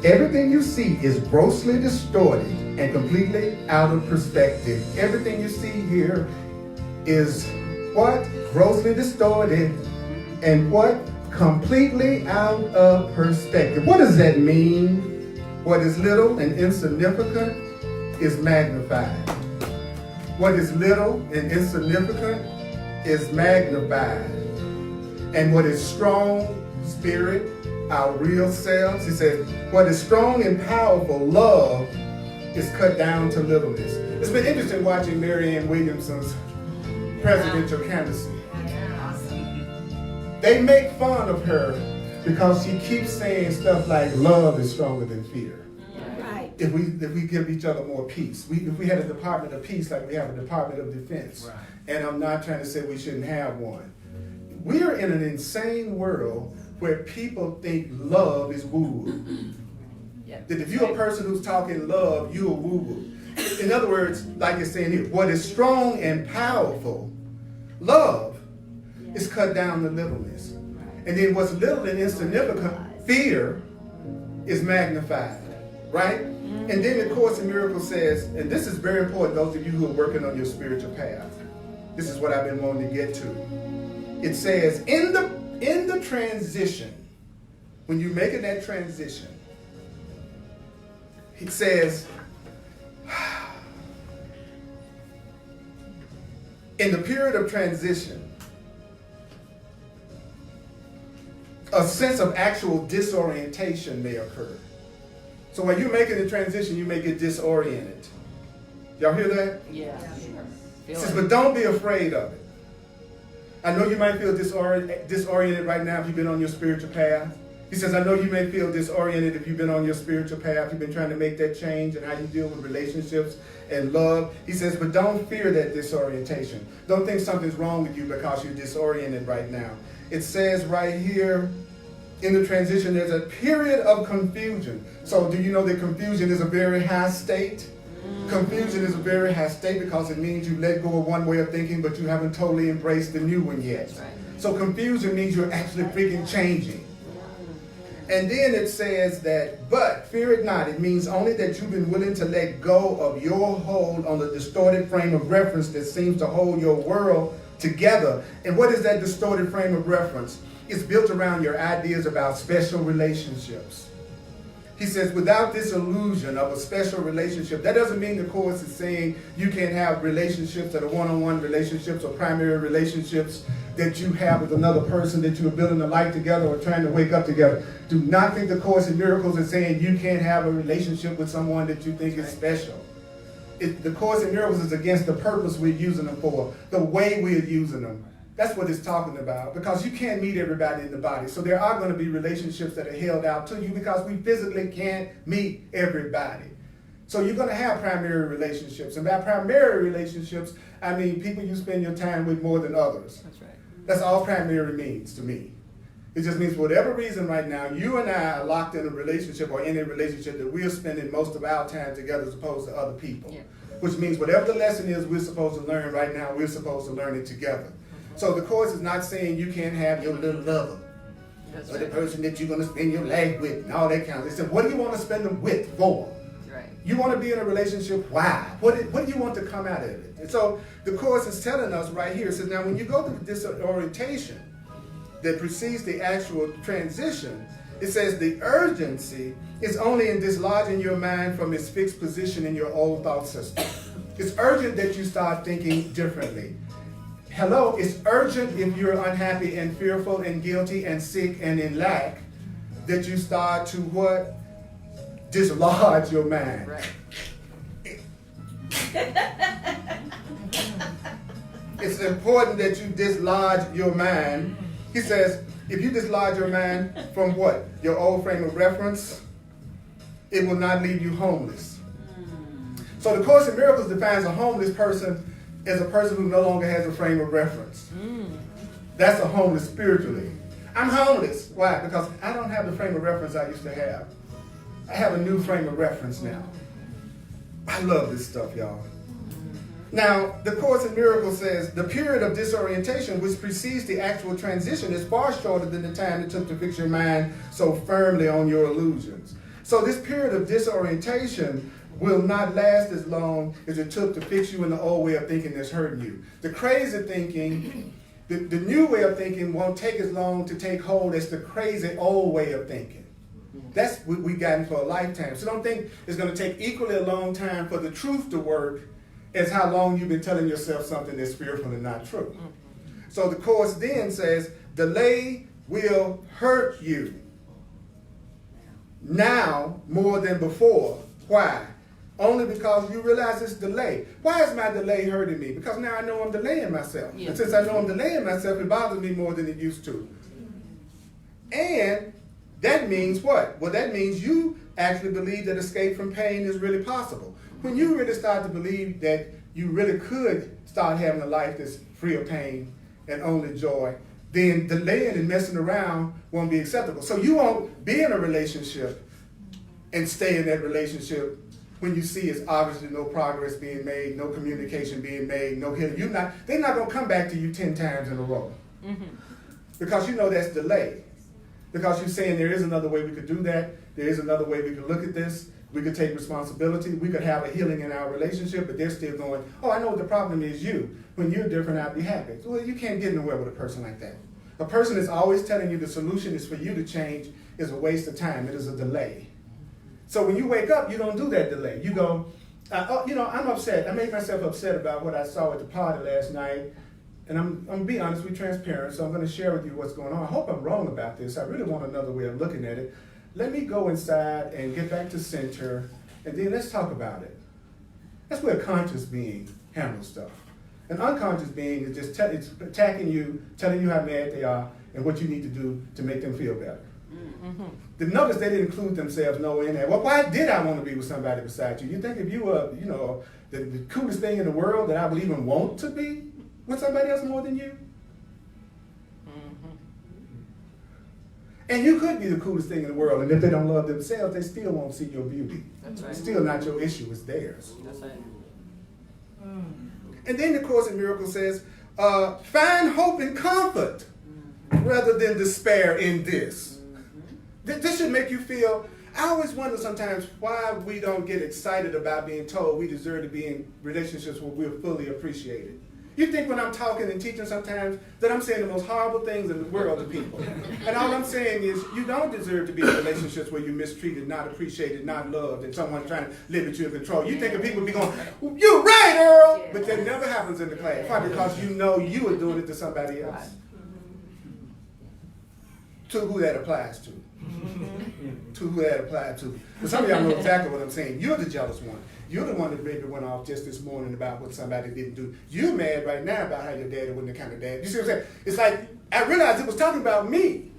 everything you see is grossly distorted and completely out of perspective. Everything you see here is what? Grossly distorted and what? Completely out of perspective. What does that mean? What is little and insignificant is magnified. What is little and insignificant is magnified. And what is strong, spirit, our real selves, he said, what is strong and powerful, love, is cut down to littleness. It's been interesting watching Marianne Williamson's presidential candidacy. They make fun of her because she keeps saying stuff like love is stronger than fear. Right. If we give each other more peace. If we had a Department of Peace like we have a Department of Defense. Right. And I'm not trying to say we shouldn't have one. We're in an insane world where people think love is woo-woo. Yeah. That if you're a person who's talking love, you're woo-woo. In other words, like it's saying here, what is strong and powerful, love, is cut down to littleness. And then what's little and insignificant fear is magnified, right? And then the Course in Miracles says, and this is very important, those of you who are working on your spiritual path. This is what I've been wanting to get to. It says, in the transition, when you're making that transition, it says, in the period of transition, a sense of actual disorientation may occur. So when you're making the transition, you may get disoriented. Y'all hear that? Yeah. It says, but don't be afraid of it. I know you might feel disoriented right now if you've been on your spiritual path. He says, I know you may feel disoriented if you've been on your spiritual path, you've been trying to make that change and how you deal with relationships and love. He says, but don't fear that disorientation. Don't think something's wrong with you because you're disoriented right now. It says right here, in the transition, there's a period of confusion. So do you know that confusion is a very high state? Confusion is a very high state because it means you let go of one way of thinking, but you haven't totally embraced the new one yet. That's right. So confusion means you're actually freaking changing. And then it says that, but fear it not. It means only that you've been willing to let go of your hold on the distorted frame of reference that seems to hold your world together. And what is that distorted frame of reference? It's built around your ideas about special relationships. He says, without this illusion of a special relationship, that doesn't mean the Course is saying you can't have relationships that are one-on-one relationships or primary relationships that you have with another person that you are building a life together or trying to wake up together. Do not think the Course in Miracles is saying you can't have a relationship with someone that you think is special. The Course in Miracles is against the purpose we're using them for, the way we're using them. That's what it's talking about, because you can't meet everybody in the body. So there are going to be relationships that are held out to you because we physically can't meet everybody. So you're going to have primary relationships. And by primary relationships, I mean people you spend your time with more than others. That's right. That's all primary means to me. It just means for whatever reason right now, you and I are locked in a relationship or in a relationship that we're spending most of our time together as opposed to other people. Yeah. Which means whatever the lesson is we're supposed to learn right now, we're supposed to learn it together. So the Course is not saying you can't have your little lover. That's or right. the person that you're going to spend your life with and all that kind of stuff. They said, what do you want to spend them with for? Right. You want to be in a relationship? Why? What do you want to come out of it? And so the Course is telling us right here, it says, now when you go through this orientation that precedes the actual transition, it says the urgency is only in dislodging your mind from its fixed position in your old thought system. It's urgent that you start thinking differently. Hello, it's urgent if you're unhappy and fearful and guilty and sick and in lack that you start to what? Dislodge your mind. Right. It's important that you dislodge your mind. He says, if you dislodge your mind from what? Your old frame of reference, it will not leave you homeless. So the Course in Miracles defines a homeless person as a person who no longer has a frame of reference. That's a homeless spiritually. I'm homeless. Why? Because I don't have the frame of reference I used to have. I have a new frame of reference now. I love this stuff, y'all. Now, the Course in Miracles says the period of disorientation which precedes the actual transition is far shorter than the time it took to fix your mind so firmly on your illusions. So this period of disorientation will not last as long as it took to fix you in the old way of thinking that's hurting you. The crazy thinking, the new way of thinking won't take as long to take hold as the crazy old way of thinking. That's what we gotten for a lifetime. So don't think it's going to take equally a long time for the truth to work as how long you've been telling yourself something that's fearful and not true. So the Course then says, delay will hurt you now more than before. Why? Only because you realize it's delay. Why is my delay hurting me? Because now I know I'm delaying myself. Yeah. And since I know I'm delaying myself, it bothers me more than it used to. And that means what? Well, that means you actually believe that escape from pain is really possible. When you really start to believe that you really could start having a life that's free of pain and only joy, then delaying and messing around won't be acceptable. So you won't be in a relationship and stay in that relationship when you see it's obviously no progress being made, no communication being made, no healing. They're not going to come back to you 10 times in a row. Because you know that's delay. Because you're saying there is another way we could do that. There is another way we could look at this. We could take responsibility. We could have a healing in our relationship, but they're still going, oh, I know what the problem is you. When you're different, I'd be happy. Well, you can't get nowhere with a person like that. A person is always telling you the solution is for you to change is a waste of time. It is a delay. So when you wake up, you don't do that delay. You go, I'm upset. I made myself upset about what I saw at the party last night. And I'm going to be honest, we're transparent, so I'm going to share with you what's going on. I hope I'm wrong about this. I really want another way of looking at it. Let me go inside and get back to center, and then let's talk about it. That's where a conscious being handles stuff. An unconscious being is just it's attacking you, telling you how mad they are, and what you need to do to make them feel better. Mm-hmm. Notice they didn't include themselves nowhere in there. Well, why did I want to be with somebody beside you? You think if you were, the coolest thing in the world that I would even want to be with somebody else more than you? And you could be the coolest thing in the world, and if they don't love themselves, they still won't see your beauty. That's right. It's still not your issue, it's theirs. That's right. And then the Course in Miracles says, find hope and comfort rather than despair in this. This should make you feel, I always wonder sometimes why we don't get excited about being told we deserve to be in relationships where we're fully appreciated. You think when I'm talking and teaching sometimes that I'm saying the most horrible things in the world to people. And all I'm saying is you don't deserve to be in relationships where you're mistreated, not appreciated, not loved, and someone's trying to limit you and control. You think of people be going, you're right, Earl! But that never happens in the class. Why? Because you know you are doing it to somebody else. To who that applies to. To who that applies to. But some of y'all know exactly what I'm saying. You're the jealous one. You're the one that maybe went off just this morning about what somebody didn't do. You're mad right now about how your daddy wasn't the kind of dad. You see what I'm saying? It's like, I realized it was talking about me.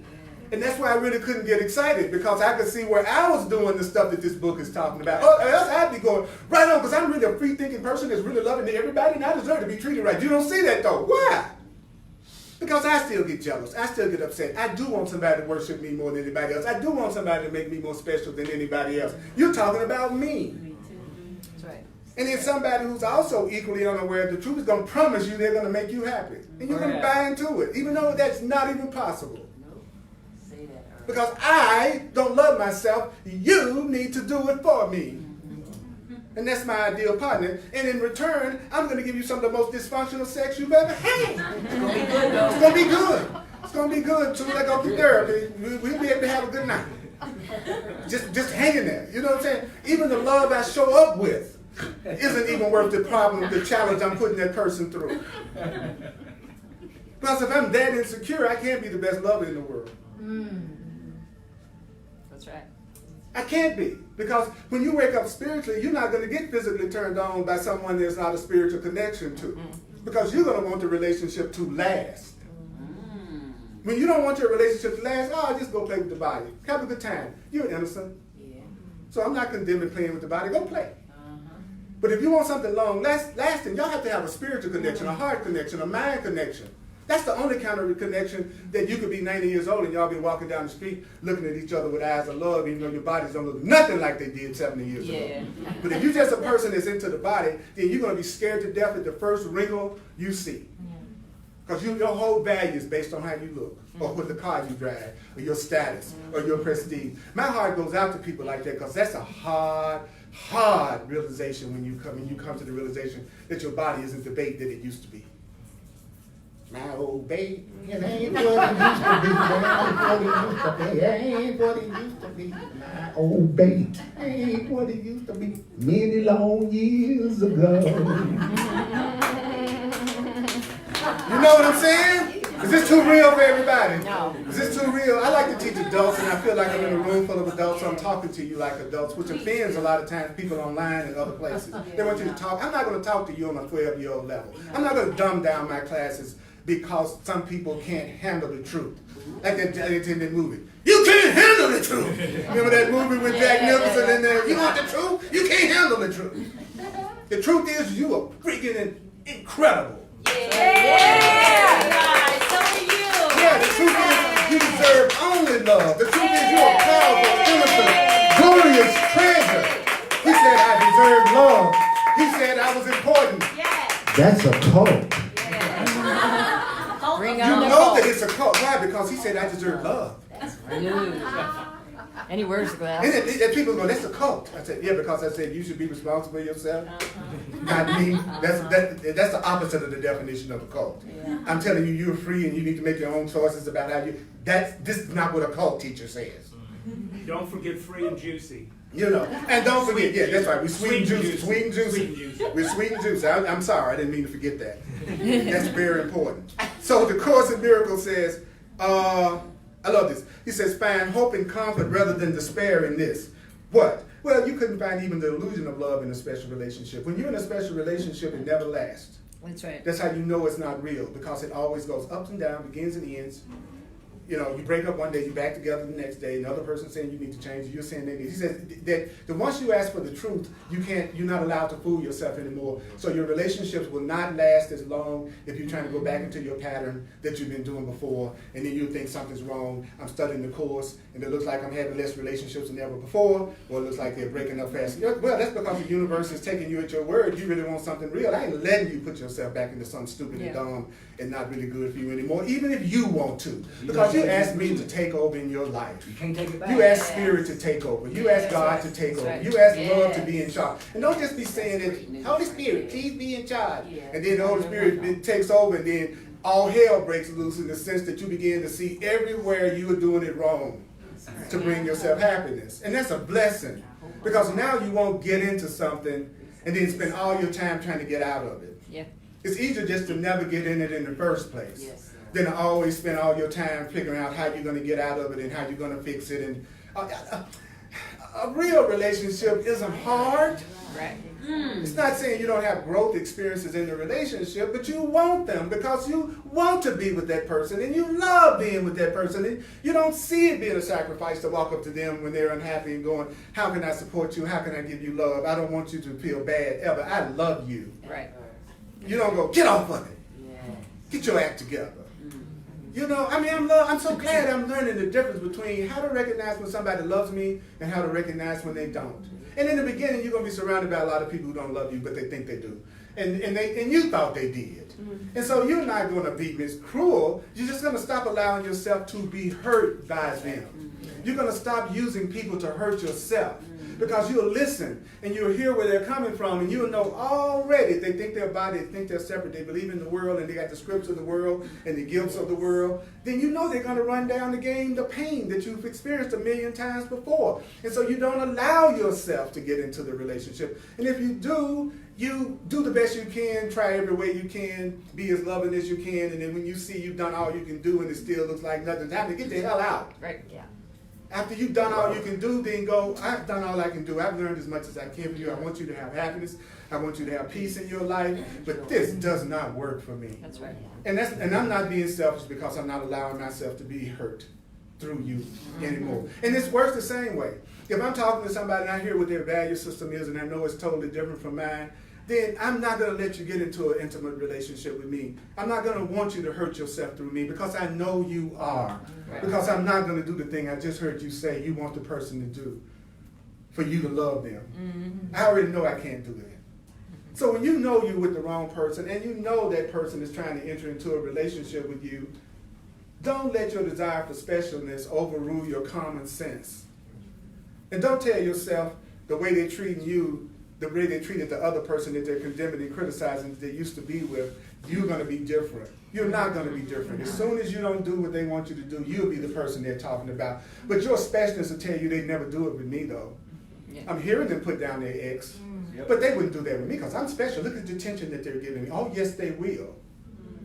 And that's why I really couldn't get excited, because I could see where I was doing the stuff that this book is talking about. Oh, else I'd be going, right on, because I'm really a free-thinking person that's really loving to everybody, and I deserve to be treated right. You don't see that, though. Why? Because I still get jealous. I still get upset. I do want somebody to worship me more than anybody else. I do want somebody to make me more special than anybody else. You're talking about me. That's right. And then somebody who's also equally unaware of the truth is going to promise you they're going to make you happy. And you're going to buy into it, even though that's not even possible. Say that, Earl. Because I don't love myself. You need to do it for me. And that's my ideal partner. And in return, I'm going to give you some of the most dysfunctional sex you've ever had. It's gonna be good, though. It's going to be good. It's going to be good. Soon as I go through therapy, we'll be able to have a good night. Just hanging there. You know what I'm saying? Even the love I show up with isn't even worth the problem, the challenge I'm putting that person through. Because if I'm that insecure, I can't be the best lover in the world. That's right. I can't be. Because when you wake up spiritually, you're not going to get physically turned on by someone there's not a spiritual connection to. Because you're going to want the relationship to last. When you don't want your relationship to last, just go play with the body. Have a good time. You're innocent. Yeah. So I'm not condemning playing with the body. Go play. But if you want something long lasting, y'all have to have a spiritual connection, a heart connection, a mind connection. That's the only kind of connection that you could be 90 years old and y'all be walking down the street looking at each other with eyes of love, even though your bodies don't look nothing like they did 70 years ago. But if you're just a person that's into the body, then you're going to be scared to death at the first wrinkle you see. Because your whole value is based on how you look, or what the car you drive, or your status, or your prestige. My heart goes out to people like that, because that's a hard realization when you come to the realization that your body isn't the bait that it used to be. My old bait, it ain't what it used to be. It ain't what it used to be. My old bait ain't what it used to be many long years ago. You know what I'm saying? Is this too real for everybody? No. Is this too real? I like to teach adults, and I feel like I'm in a room full of adults, so I'm talking to you like adults, which offends a lot of times people online and other places. They want you to talk. I'm not going to talk to you on a 12-year-old level. I'm not going to dumb down my classes because some people can't handle the truth. Like that in that movie. You can't handle the truth. Remember that movie with Jack Nicholson in there? You want the truth? You can't handle the truth. The truth is you are freaking incredible. Yeah, so are you. Yeah, the truth is you deserve only love. The truth is you're a powerful, innocent, glorious treasure. He said I deserve love. He said I was important. Yes. That's a cult. Bring You on the know cult. that it's a cult. Why? Because he said I deserve love. That's And he wears the And glasses. then people go, that's a cult. I said, yeah, because I said you should be responsible for yourself. Not me. That's the opposite of the definition of a cult. I'm telling you, you're free and you need to make your own choices about how you. This is not what a cult teacher says. Don't forget free and juicy. You know, and don't forget, yeah, that's right. We sweet and juicy. Sweet and juicy. We're sweet and juicy. I'm sorry, I didn't mean to forget that. That's very important. So the Course in Miracles says, I love this. He says, find hope and comfort rather than despair in this. What? Well, you couldn't find even the illusion of love in a special relationship. When you're in a special relationship, it never lasts. That's right. That's how you know it's not real, because it always goes ups and downs, begins and ends. You know, you break up one day, you back together the next day. Another person saying you need to change, you're saying they need. He says that once you ask for the truth, you're not allowed to fool yourself anymore. So your relationships will not last as long if you're trying to go back into your pattern that you've been doing before, and then you think something's wrong. I'm studying the Course, and it looks like I'm having less relationships than ever before, or it looks like they're breaking up fast. Well, that's because the universe is taking you at your word. You really want something real. I ain't letting you put yourself back into something stupid and dumb and not really good for you anymore, even if you want to. Because you asked me to take over in your life. You can't take it back. You ask Spirit to take over. You ask God to take over. right. You ask love to be in charge. And don't just be saying that, Holy Spirit, please be in charge. And then the Holy Spirit takes over, and then all hell breaks loose in the sense that you begin to see everywhere you are doing it wrong to bring yourself happiness. And that's a blessing, because now you won't get into something and then spend all your time trying to get out of it. Yeah. It's easier just to never get in it in the first place than to always spend all your time figuring out how you're going to get out of it and how you're going to fix it. And a real relationship isn't hard. Right. It's not saying you don't have growth experiences in the relationship, but you want them because you want to be with that person and you love being with that person, and you don't see it being a sacrifice to walk up to them when they're unhappy and going, how can I support you? How can I give you love? I don't want you to feel bad ever. I love you. Right. You don't go, get off of it. Get your act together. You know, I mean, I'm so glad I'm learning the difference between how to recognize when somebody loves me and how to recognize when they don't. And in the beginning, you're going to be surrounded by a lot of people who don't love you, but they think they do. And you thought they did. And so you're not going to be miscruel. You're just going to stop allowing yourself to be hurt by them. You're going to stop using people to hurt yourself, because you'll listen and you'll hear where they're coming from, and you'll know already they think they're body, they think they're separate, they believe in the world, and they got the scripts of the world and the guilts of the world. Then you know they're going to run down the game, the pain that you've experienced 1,000,000 times before. And so you don't allow yourself to get into the relationship. And if you do the best you can, try every way you can, be as loving as you can, and then when you see you've done all you can do and it still looks like nothing's happening, get the hell out. Right. Yeah. After you've done all you can do, then go, I've done all I can do. I've learned as much as I can for you. I want you to have happiness. I want you to have peace in your life. But this does not work for me. That's right. And I'm not being selfish, because I'm not allowing myself to be hurt through you anymore. And this works the same way. If I'm talking to somebody and I hear what their value system is and I know it's totally different from mine, then I'm not going to let you get into an intimate relationship with me. I'm not going to want you to hurt yourself through me, because I know you are. Right. Because I'm not going to do the thing I just heard you say you want the person to do for you to love them. I already know I can't do that. So when you know you're with the wrong person and you know that person is trying to enter into a relationship with you, don't let your desire for specialness overrule your common sense. And don't tell yourself the way they're treating you, the way they treated the other person that they're condemning and criticizing that they used to be with, you're going to be different. You're not going to be different. As soon as you don't do what they want you to do, you'll be the person they're talking about. But your specialness will tell you they never do it with me, though. Yeah. I'm hearing them put down their ex, but they wouldn't do that with me because I'm special. Look at the attention that they're giving me. Oh, yes, they will.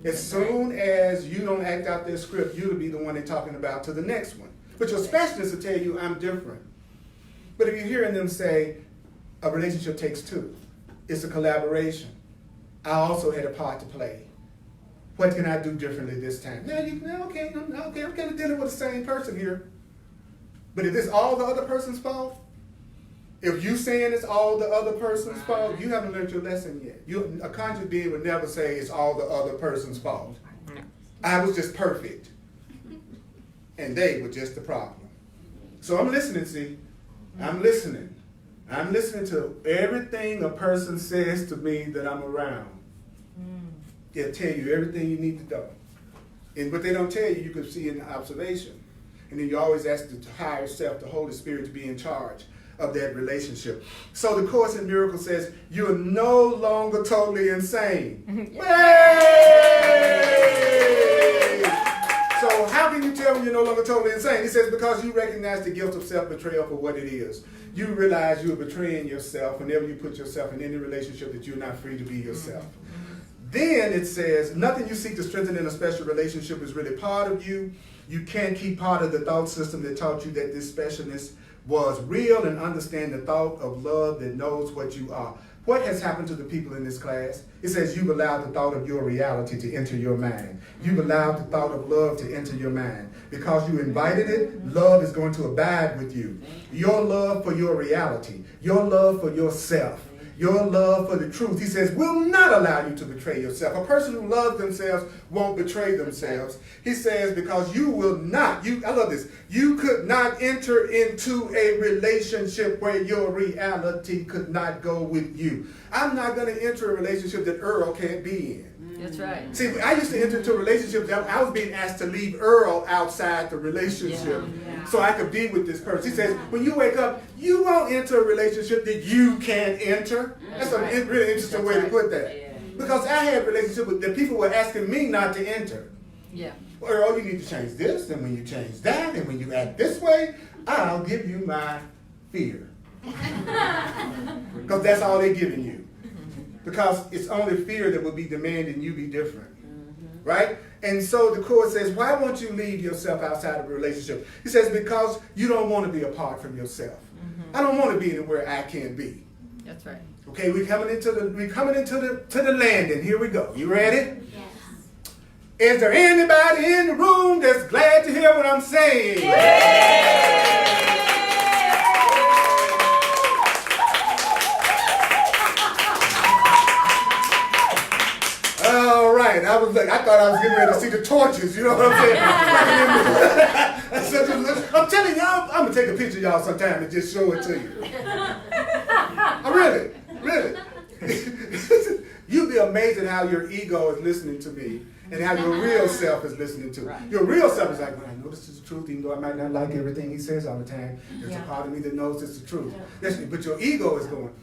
As soon as you don't act out their script, you'll be the one they're talking about to the next one. But your specialness will tell you I'm different. But if you're hearing them say, a relationship takes two. It's a collaboration. I also had a part to play. What can I do differently this time? Okay, I'm kind of dealing with the same person here. But if it's all the other person's fault, if you saying it's all the other person's fault, you haven't learned your lesson yet. A conscious being would never say it's all the other person's fault. I was just perfect. And they were just the problem. So I'm listening, see? I'm listening. I'm listening to everything a person says to me that I'm around. They'll tell you everything you need to know. And what they don't tell you, you can see in the observation. And then you always ask the higher self, the Holy Spirit, to be in charge of that relationship. So the Course in Miracles says, you're no longer totally insane. Yay! So how can you tell when you're no longer totally insane? He says, because you recognize the guilt of self-betrayal for what it is. You realize you're betraying yourself whenever you put yourself in any relationship that you're not free to be yourself. Then it says, nothing you seek to strengthen in a special relationship is really part of you. You can't keep part of the thought system that taught you that this specialness was real, and understand the thought of love that knows what you are. What has happened to the people in this class? It says you've allowed the thought of your reality to enter your mind. You've allowed the thought of love to enter your mind. Because you invited it, love is going to abide with you. Your love for your reality, your love for yourself, your love for the truth, he says, will not allow you to betray yourself. A person who loves themselves won't betray themselves. He says, because you will not, I love this, you could not enter into a relationship where your reality could not go with you. I'm not going to enter a relationship that Earl can't be in. That's right. See, I used to enter into a relationship that I was being asked to leave Earl outside the relationship so I could be with this person. He says, when you wake up, you won't enter a relationship that you can't enter. That's a really interesting way to put that. Because I had relationships that people were asking me not to enter. Yeah. Well, Earl, you need to change this, and when you change that, and when you act this way, I'll give you my fear. Because that's all they're giving you. Because it's only fear that will be demanding you be different. Right? And so the Course says, why won't you leave yourself outside of a relationship? He says, because you don't want to be apart from yourself. I don't want to be anywhere I can't be. That's right. Okay, we're coming into the landing. Here we go. You ready? Yes. Is there anybody in the room that's glad to hear what I'm saying? All right, I thought I was getting ready to see the torches, you know what I'm saying? I'm telling y'all, I'm gonna take a picture of y'all sometime and just show it to you. Really. You'd be amazed at how your ego is listening to me and how your real self is listening to it. Your real self is like, well, I know this is the truth, even though I might not like everything he says all the time. There's a part of me that knows it's the truth. But your ego is going,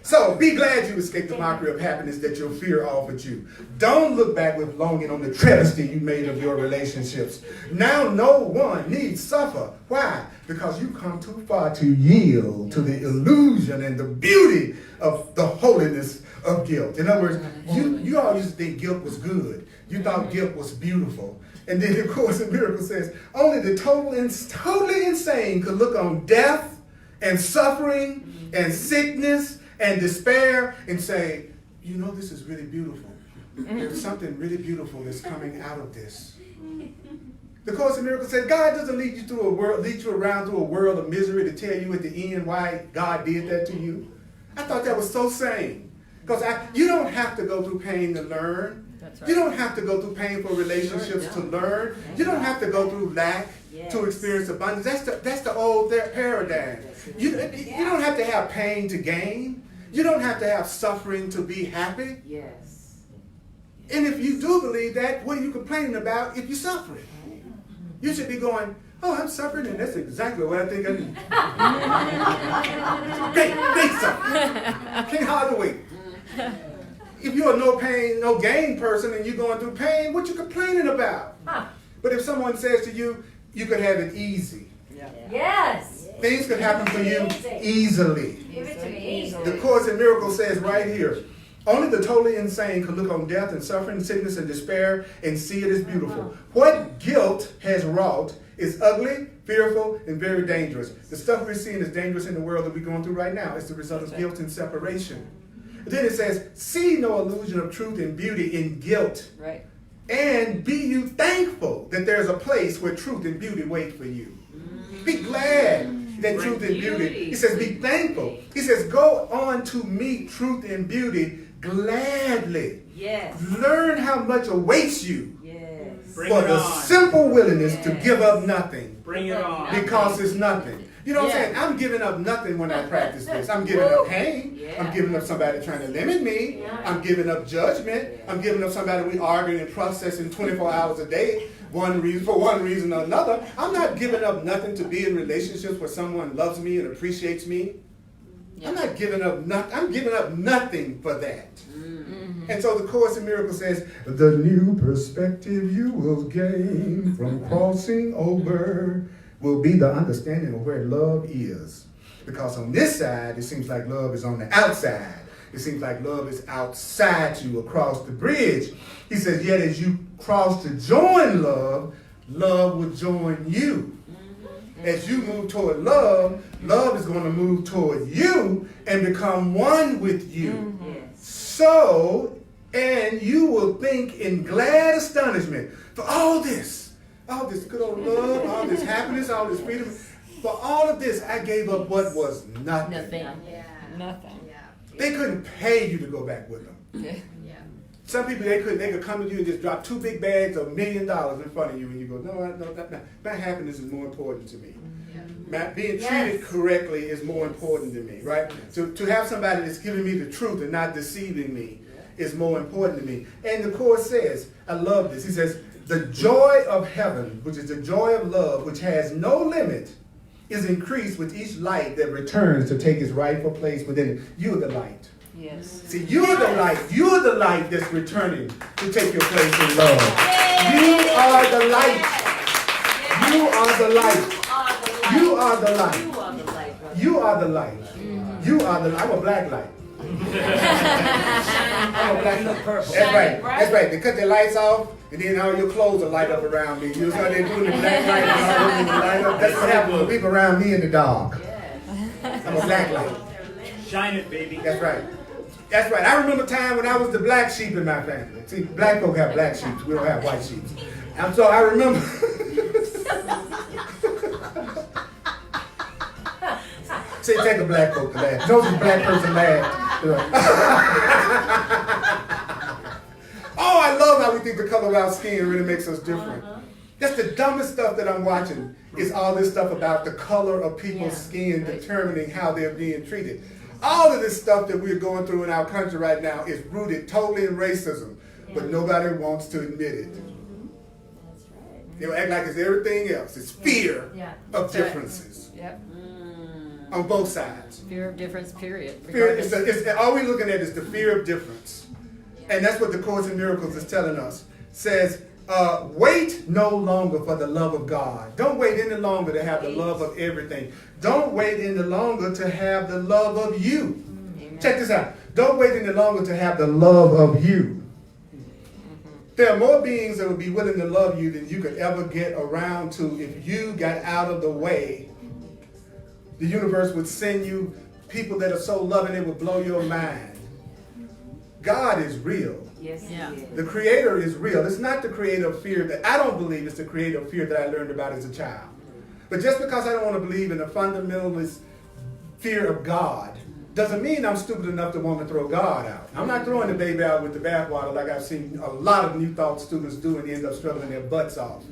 so be glad you escaped the mockery of happiness that your fear offered you. Don't look back with longing on the travesty you made of your relationships. Now no one needs suffer. Why? Because you come too far to yield to the illusion and the beauty of the holiness of guilt. In other words, you all used to think guilt was good. You thought guilt was beautiful. And then the Course in Miracles says, only the totally insane could look on death and suffering and sickness and despair and say, you know, this is really beautiful. There's something really beautiful that's coming out of this. The Course in Miracles says God doesn't lead you around through a world of misery to tell you at the end why God did that to you. I thought that was so sane. Because you don't have to go through pain to learn. Right. You don't have to go through painful relationships to learn. You don't have to go through lack to experience abundance. That's the old paradigm. You don't have to have pain to gain. You don't have to have suffering to be happy. Yes. And if you do believe that, what are you complaining about if you're suffering? You should be going, oh, I'm suffering, and that's exactly what I think I need. Great suffering. Can't hardly wait. If you're a no pain, no gain person and you're going through pain, what you complaining about? But if someone says to you, you could have it easy. Yes. Things could happen for you easily. Give it to me easily. The Course in Miracles says right here, only the totally insane can look on death and suffering, sickness and despair and see it as beautiful. What guilt has wrought is ugly, fearful, and very dangerous. The stuff we're seeing is dangerous in the world that we're going through right now. It's the result of guilt and separation. Then it says, see no illusion of truth and beauty in guilt. Right. And be you thankful that there's a place where truth and beauty wait for you. Be glad that truth and beauty. He says, be thankful. He says, go on to meet truth and beauty gladly. Yes. Learn how much awaits you. Yes. Bring for it the on. simple willingness to give up nothing Bring it on. because it's nothing. You know what I'm saying? I'm giving up nothing when I practice this. I'm giving up pain. I'm giving up somebody trying to limit me. I'm giving up judgment. I'm giving up somebody we arguing and processing 24 hours a day, for one reason or another. I'm not giving up nothing to be in relationships where someone loves me and appreciates me. I'm not giving up nothing. I'm giving up nothing for that. And so the Course in Miracles says, the new perspective you will gain from crossing over will be the understanding of where love is. Because on this side, it seems like love is on the outside. It seems like love is outside you across the bridge. He says, yet as you cross to join love, love will join you. As you move toward love, love is going to move toward you and become one with you. So, and you will think in glad astonishment for all this good old love, all this happiness, all this freedom. For all of this, I gave up what was nothing. Nothing. They couldn't pay you to go back with them. Some people, they could come to you and just drop 2 big bags of $1 million in front of you, and you go, no, that happiness is more important to me. Being treated correctly is more important to me, right? To have somebody that's giving me the truth and not deceiving me is more important to me. And the Course says, I love this, he says, the joy of heaven, which is the joy of love, which has no limit, is increased with each light that returns to take its rightful place within it. You're the light. Yes. See, you're the light. You're the light that's returning to take your place in love. You are the light. You are the light. You are the light. You are the light. You are the light. I'm a black light. I'm a black light. That's right. That's right. They cut their lights off, and then all your clothes will light up around me. You know how they're doing the black light and all of them light up. That's what happens when people around me in the dark. I'm a black light. Shine it, baby. That's right. That's right. I remember a time when I was the black sheep in my family. See, black folk have black sheep. We don't have white sheep. And so I remember. See, take a black folk to laugh. Notice a black person laugh. Oh, I love how we think the color of our skin really makes us different. That's the dumbest stuff that I'm watching, is all this stuff about the color of people's skin determining how they're being treated. All of this stuff that we're going through in our country right now is rooted totally in racism, but nobody wants to admit it. That's right. They'll act like it's everything else. It's fear of differences on both sides. Fear of difference, period. Fear, all we're looking at is the fear of difference. And that's what the Course in Miracles is telling us. Says, wait no longer for the love of God. Don't wait any longer to have the love of everything. Don't wait any longer to have the love of you. Check this out. Don't wait any longer to have the love of you. There are more beings that would be willing to love you than you could ever get around to if you got out of the way. The universe would send you people that are so loving it would blow your mind. God is real. Yes, Yeah. he is. The Creator is real. It's not the creator of fear that I don't believe it's the creator of fear that I learned about as a child. But just because I don't want to believe in the fundamentalist fear of God doesn't mean I'm stupid enough to want to throw God out. I'm not throwing the baby out with the bathwater like I've seen a lot of New Thought students do, and they end up struggling their butts off.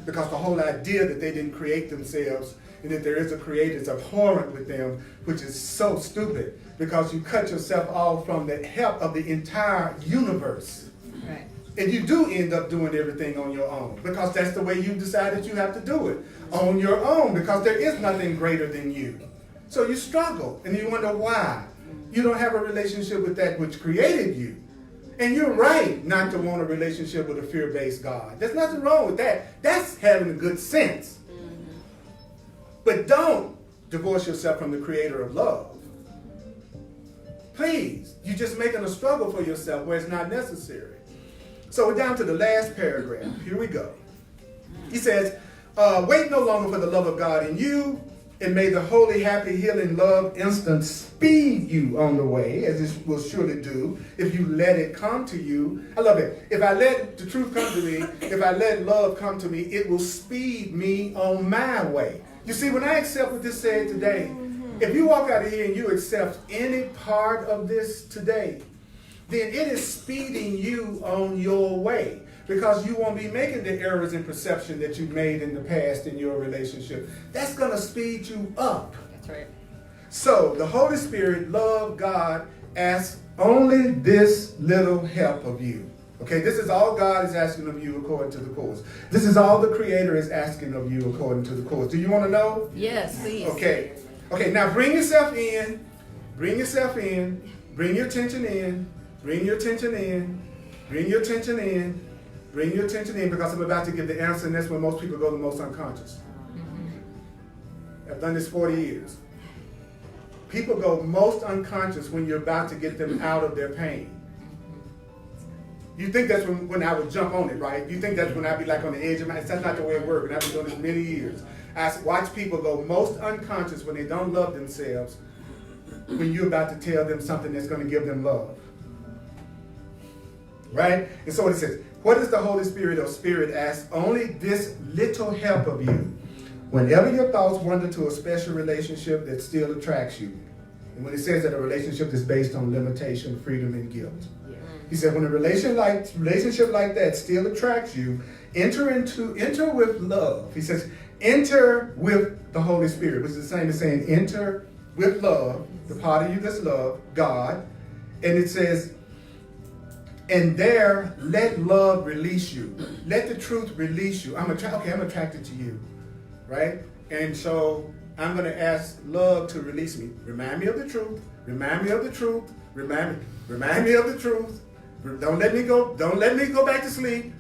Because the whole idea that they didn't create themselves and that there is a creator is abhorrent with them, which is so stupid, because you cut yourself off from the help of the entire universe. Right. And you do end up doing everything on your own, because that's the way you decided you have to do it, on your own, because there is nothing greater than you. So you struggle, and you wonder why. You don't have a relationship with that which created you. And you're right not to want a relationship with a fear-based God. There's nothing wrong with that. That's having a good sense. But don't divorce yourself from the creator of love. Please, you're just making a struggle for yourself where it's not necessary. So we're down to the last paragraph. Here we go. He says, wait no longer for the love of God in you, and may the holy, happy, healing love instant speed you on the way, as it will surely do if you let it come to you. I love it. If I let the truth come to me, if I let love come to me, it will speed me on my way. You see, when I accept what this said today, if you walk out of here and you accept any part of this today, then it is speeding you on your way. because you won't be making the errors in perception that you've made in the past in your relationship. That's going to speed you up. That's right. So the Holy Spirit, love, God, asks only this little help of you. Okay, this is all God is asking of you according to the course. This is all the Creator is asking of you according to the course. Do you want to know? Yes, please. Okay. Okay, now bring yourself in. Bring yourself in. Bring your attention in. Bring your attention in. Bring your attention in. Bring your attention in, because I'm about to give the answer, and that's when most people go the most unconscious. I've done this 40 years. People go most unconscious when you're about to get them out of their pain. You think that's when I would jump on it, right? You think that's when I'd be like on the edge of my... That's not the way it works, and I've been doing this many years. I watch people go most unconscious when they don't love themselves, when you're about to tell them something that's going to give them love. Right? And so what it says, what is the Holy Spirit or Spirit asks? Only this little help of you. Whenever your thoughts wander to a special relationship that still attracts you. And when it says that a relationship is based on limitation, freedom, and guilt. He said, when a relationship like that still attracts you, enter with love. He says, enter with the Holy Spirit, which is the same as saying enter with love, the part of you that's love, God. And it says, and there, let love release you. Let the truth release you. I'm attracted to you, right? And so I'm going to ask love to release me. Remind me of the truth. Remind me of the truth. Remind me of the truth. Don't let me go. Don't let me go back to sleep.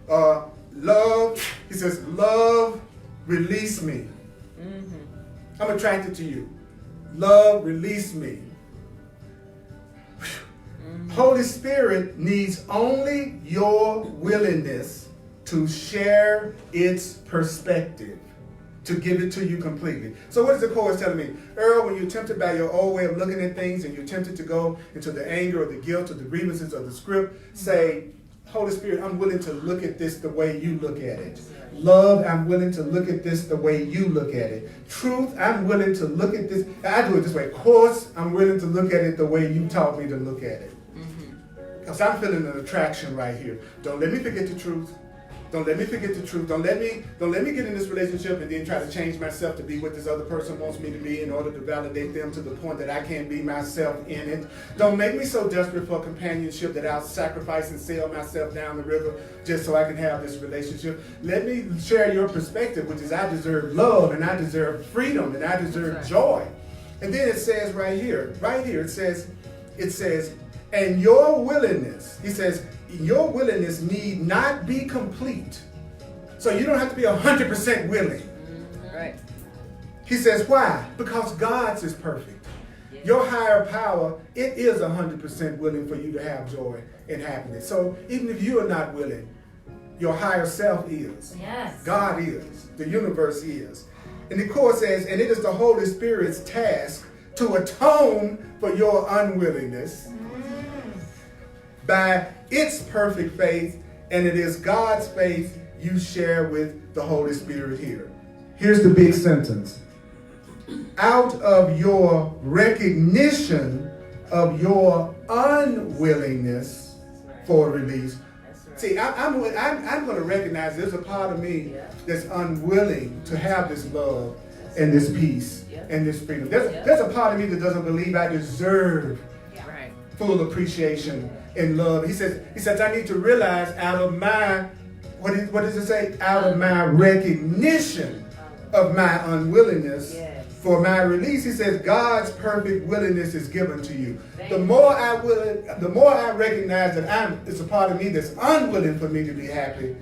Love. He says, love, release me. I'm attracted to you. Love, release me. Holy Spirit needs only your willingness to share its perspective, to give it to you completely. So what is the Course telling me? Earl, when you're tempted by your old way of looking at things and you're tempted to go into the anger or the guilt or the grievances of the script, say, Holy Spirit, I'm willing to look at this the way you look at it. Love, I'm willing to look at this the way you look at it. Truth, I'm willing to look at this. I do it this way. Course, I'm willing to look at it the way you taught me to look at it. Because I'm feeling an attraction right here. Don't let me forget the truth. Don't let me forget the truth. Don't let me get in this relationship and then try to change myself to be what this other person wants me to be in order to validate them to the point that I can't be myself in it. Don't make me so desperate for companionship that I'll sacrifice and sail myself down the river just so I can have this relationship. Let me share your perspective, which is I deserve love and I deserve freedom and I deserve joy. And then it says right here, it says, and your willingness, he says, your willingness need not be complete. So you don't have to be 100% willing. Right. He says, why? Because God's is perfect. Your higher power, it is 100% willing for you to have joy and happiness. So even if you are not willing, your higher self is. Yes. God is. The universe is. And the Course says, and it is the Holy Spirit's task to atone for your unwillingness by its perfect faith, and it is God's faith you share with the Holy Spirit here. Here's the big sentence. Out of your recognition of your unwillingness for release. See, I'm going to recognize there's a part of me that's unwilling to have this love and this peace and this freedom. There's a part of me that doesn't believe I deserve full appreciation and love. He says, I need to realize out of my, what does it say? Out of my recognition of my unwillingness for my release. He says, God's perfect willingness is given to you. The more I recognize that it's a part of me that's unwilling for me to be happy,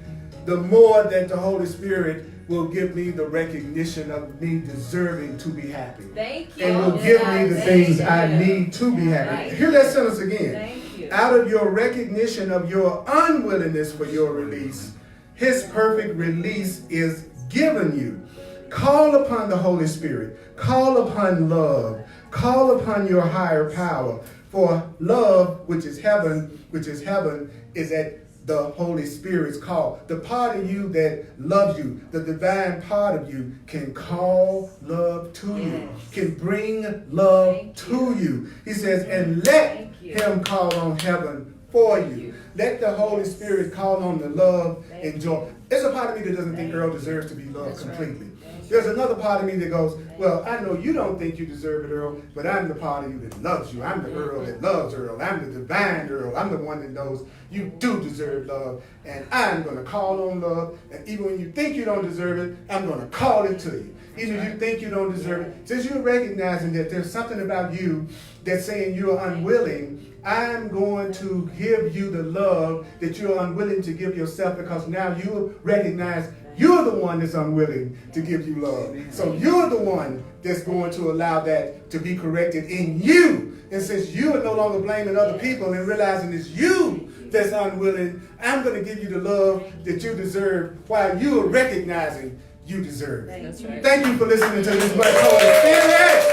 the more that the Holy Spirit will give me the recognition of me deserving to be happy. Thank you. And will give me the things I need to be happy. Hear that sentence again. Thank you. Out of your recognition of your unwillingness for your release, His perfect release is given you. Call upon the Holy Spirit. Call upon love. Call upon your higher power. For love, which is heaven, is at the Holy Spirit's call. The part of you that loves you, the divine part of you, can call love to you, can bring love to you. He says, and let Him call on heaven for you. Let the Holy Spirit call on the love and joy. There's a part of me that doesn't think Earl deserves to be loved completely. There's another part of me that goes, well, I know you don't think you deserve it, Earl, but I'm the part of you that loves you. I'm the Earl that loves Earl. I'm the divine Earl. I'm the one that knows you do deserve love. And I'm going to call on love. And even when you think you don't deserve it, I'm going to call it to you. Even if you think you don't deserve it, since you're recognizing that there's something about you that's saying you're unwilling, I'm going to give you the love that you're unwilling to give yourself, because now you recognize you're the one that's unwilling to give you love. So you're the one that's going to allow that to be corrected in you. And since you are no longer blaming other people and realizing it's you that's unwilling, I'm going to give you the love that you deserve while you are recognizing you deserve it. That's right. Thank you for listening to this much Holy Spirit.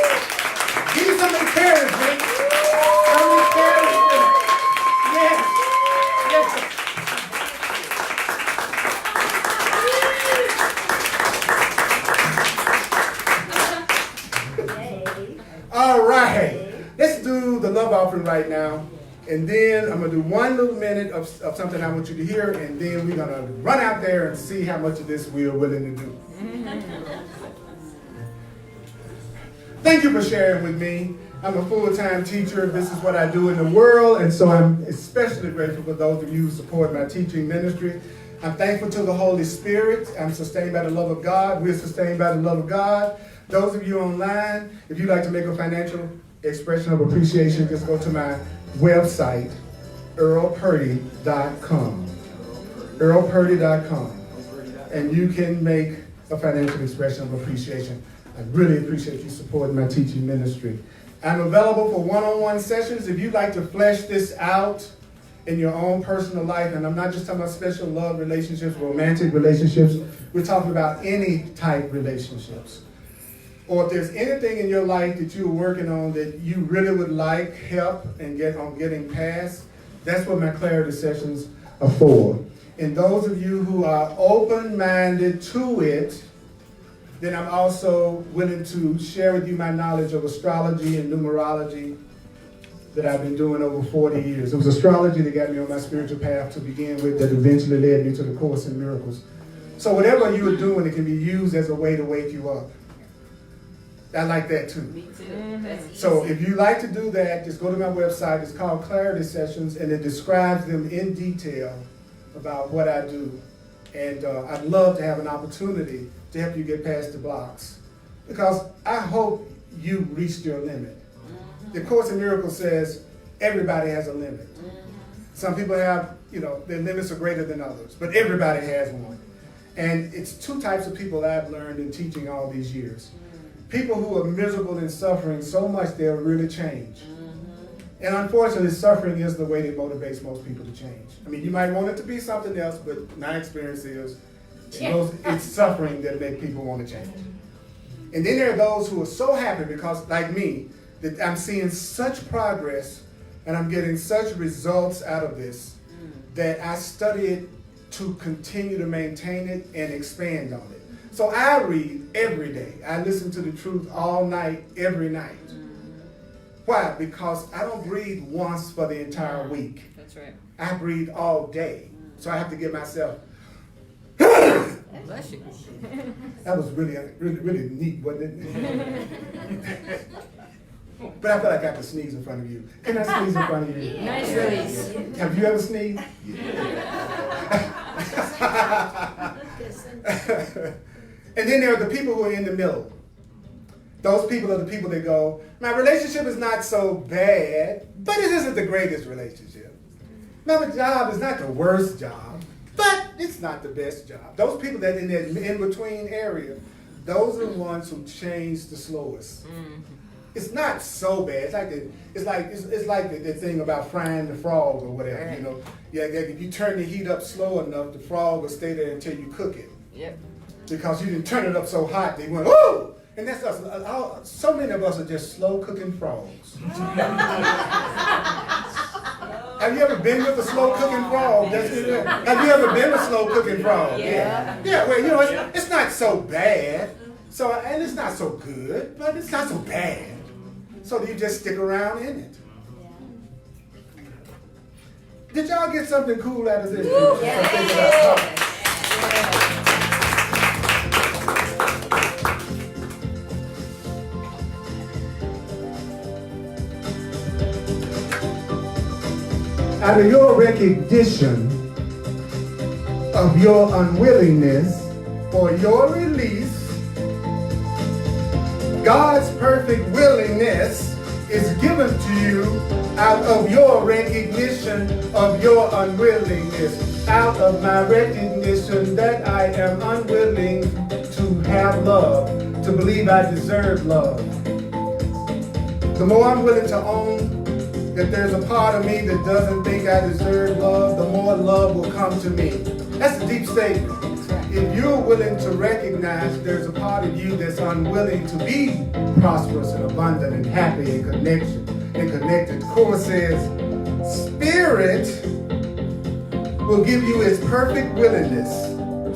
Give me some encouragement. Some encouragement. Yes. Yes. All right. Let's do the love offering right now. And then I'm going to do 1 little minute of something I want you to hear, and then we're going to run out there and see how much of this we are willing to do. Thank you for sharing with me. I'm a full-time teacher. This is what I do in the world, and so I'm especially grateful for those of you who support my teaching ministry. I'm thankful to the Holy Spirit. I'm sustained by the love of God. We're sustained by the love of God. Those of you online, if you'd like to make a financial expression of appreciation, just go to my website, earlpurdy.com. earlpurdy.com. And you can make a financial expression of appreciation. I really appreciate you supporting my teaching ministry. I'm available for one-on-one sessions. If you'd like to flesh this out in your own personal life, and I'm not just talking about special love relationships, romantic relationships, we're talking about any type relationships. Or if there's anything in your life that you're working on that you really would like help and getting past, that's what my clarity sessions are for. And those of you who are open-minded to it, then I'm also willing to share with you my knowledge of astrology and numerology that I've been doing over 40 years. It was astrology that got me on my spiritual path to begin with, that eventually led me to the Course in Miracles. So whatever you are doing, it can be used as a way to wake you up. I like that too. Me too. That's So easy. if you like to do that, just go to my website. It's called Clarity Sessions, and it describes them in detail about what I do. And I'd love to have an opportunity to help you get past the blocks, because I hope you reached your limit. The Course in Miracles says everybody has a limit. Some people have, their limits are greater than others, but everybody has one. And it's 2 types of people I've learned in teaching all these years. People who are miserable and suffering so much they'll really change. And unfortunately, suffering is the way that motivates most people to change. I mean, you might want it to be something else, but my experience is it's suffering that makes people want to change. And then there are those who are so happy because, like me, that I'm seeing such progress and I'm getting such results out of this that I study it to continue to maintain it and expand on it. So I read every day. I listen to the truth all night, every night. Why? Because I don't breathe once for the entire week. That's right. I breathe all day. So I have to get myself. Bless you. That was really neat, wasn't it? But I feel like I have to sneeze in front of you. Can I sneeze in front of you? Nice release. Have you ever sneezed? And then there are the people who are in the middle. Those people are the people that go, my relationship is not so bad, but it isn't the greatest relationship. My job is not the worst job, but it's not the best job. Those people that in that in-between area, those are the ones who change the slowest. It's not so bad. It's like the thing about frying the frog or whatever. Right. Yeah, if you turn the heat up slow enough, the frog will stay there until you cook it. Yep. Because you didn't turn it up so hot, they went, whoa! And that's us. So many of us are just slow cooking frogs. Have you ever been with a slow cooking frog? Have you ever been a slow cooking frog? Yeah. Yeah, well, it's not so bad. So, and it's not so good, but it's not so bad. So you just stick around in it. Did y'all get something cool out of this? Out of your recognition of your unwillingness for your release, God's perfect willingness is given to you out of your recognition of your unwillingness, out of my recognition that I am unwilling to have love, to believe I deserve love. The more I'm willing to own that there's a part of me that doesn't think I deserve love, the more love will come to me. That's a deep statement. If you're willing to recognize there's a part of you that's unwilling to be prosperous and abundant and happy and connected, the chorus says, Spirit will give you his perfect willingness.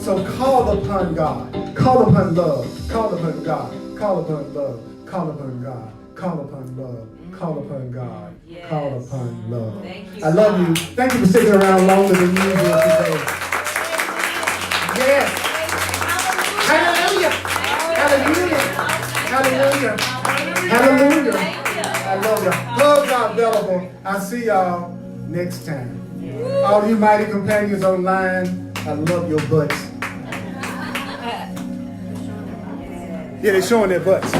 So call upon God. Call upon love. Call upon God. Call upon love. Call upon God. Call upon love. Call upon God. Yes. Call upon love. Thank you, I love God. you. Thank you for sticking around longer than usual today. Yes. Hallelujah. Hallelujah. Hallelujah. Hallelujah. I love you. Gloves are available. I'll see y'all next time. All you mighty companions online, I love your butts. Yeah, they're showing their butts.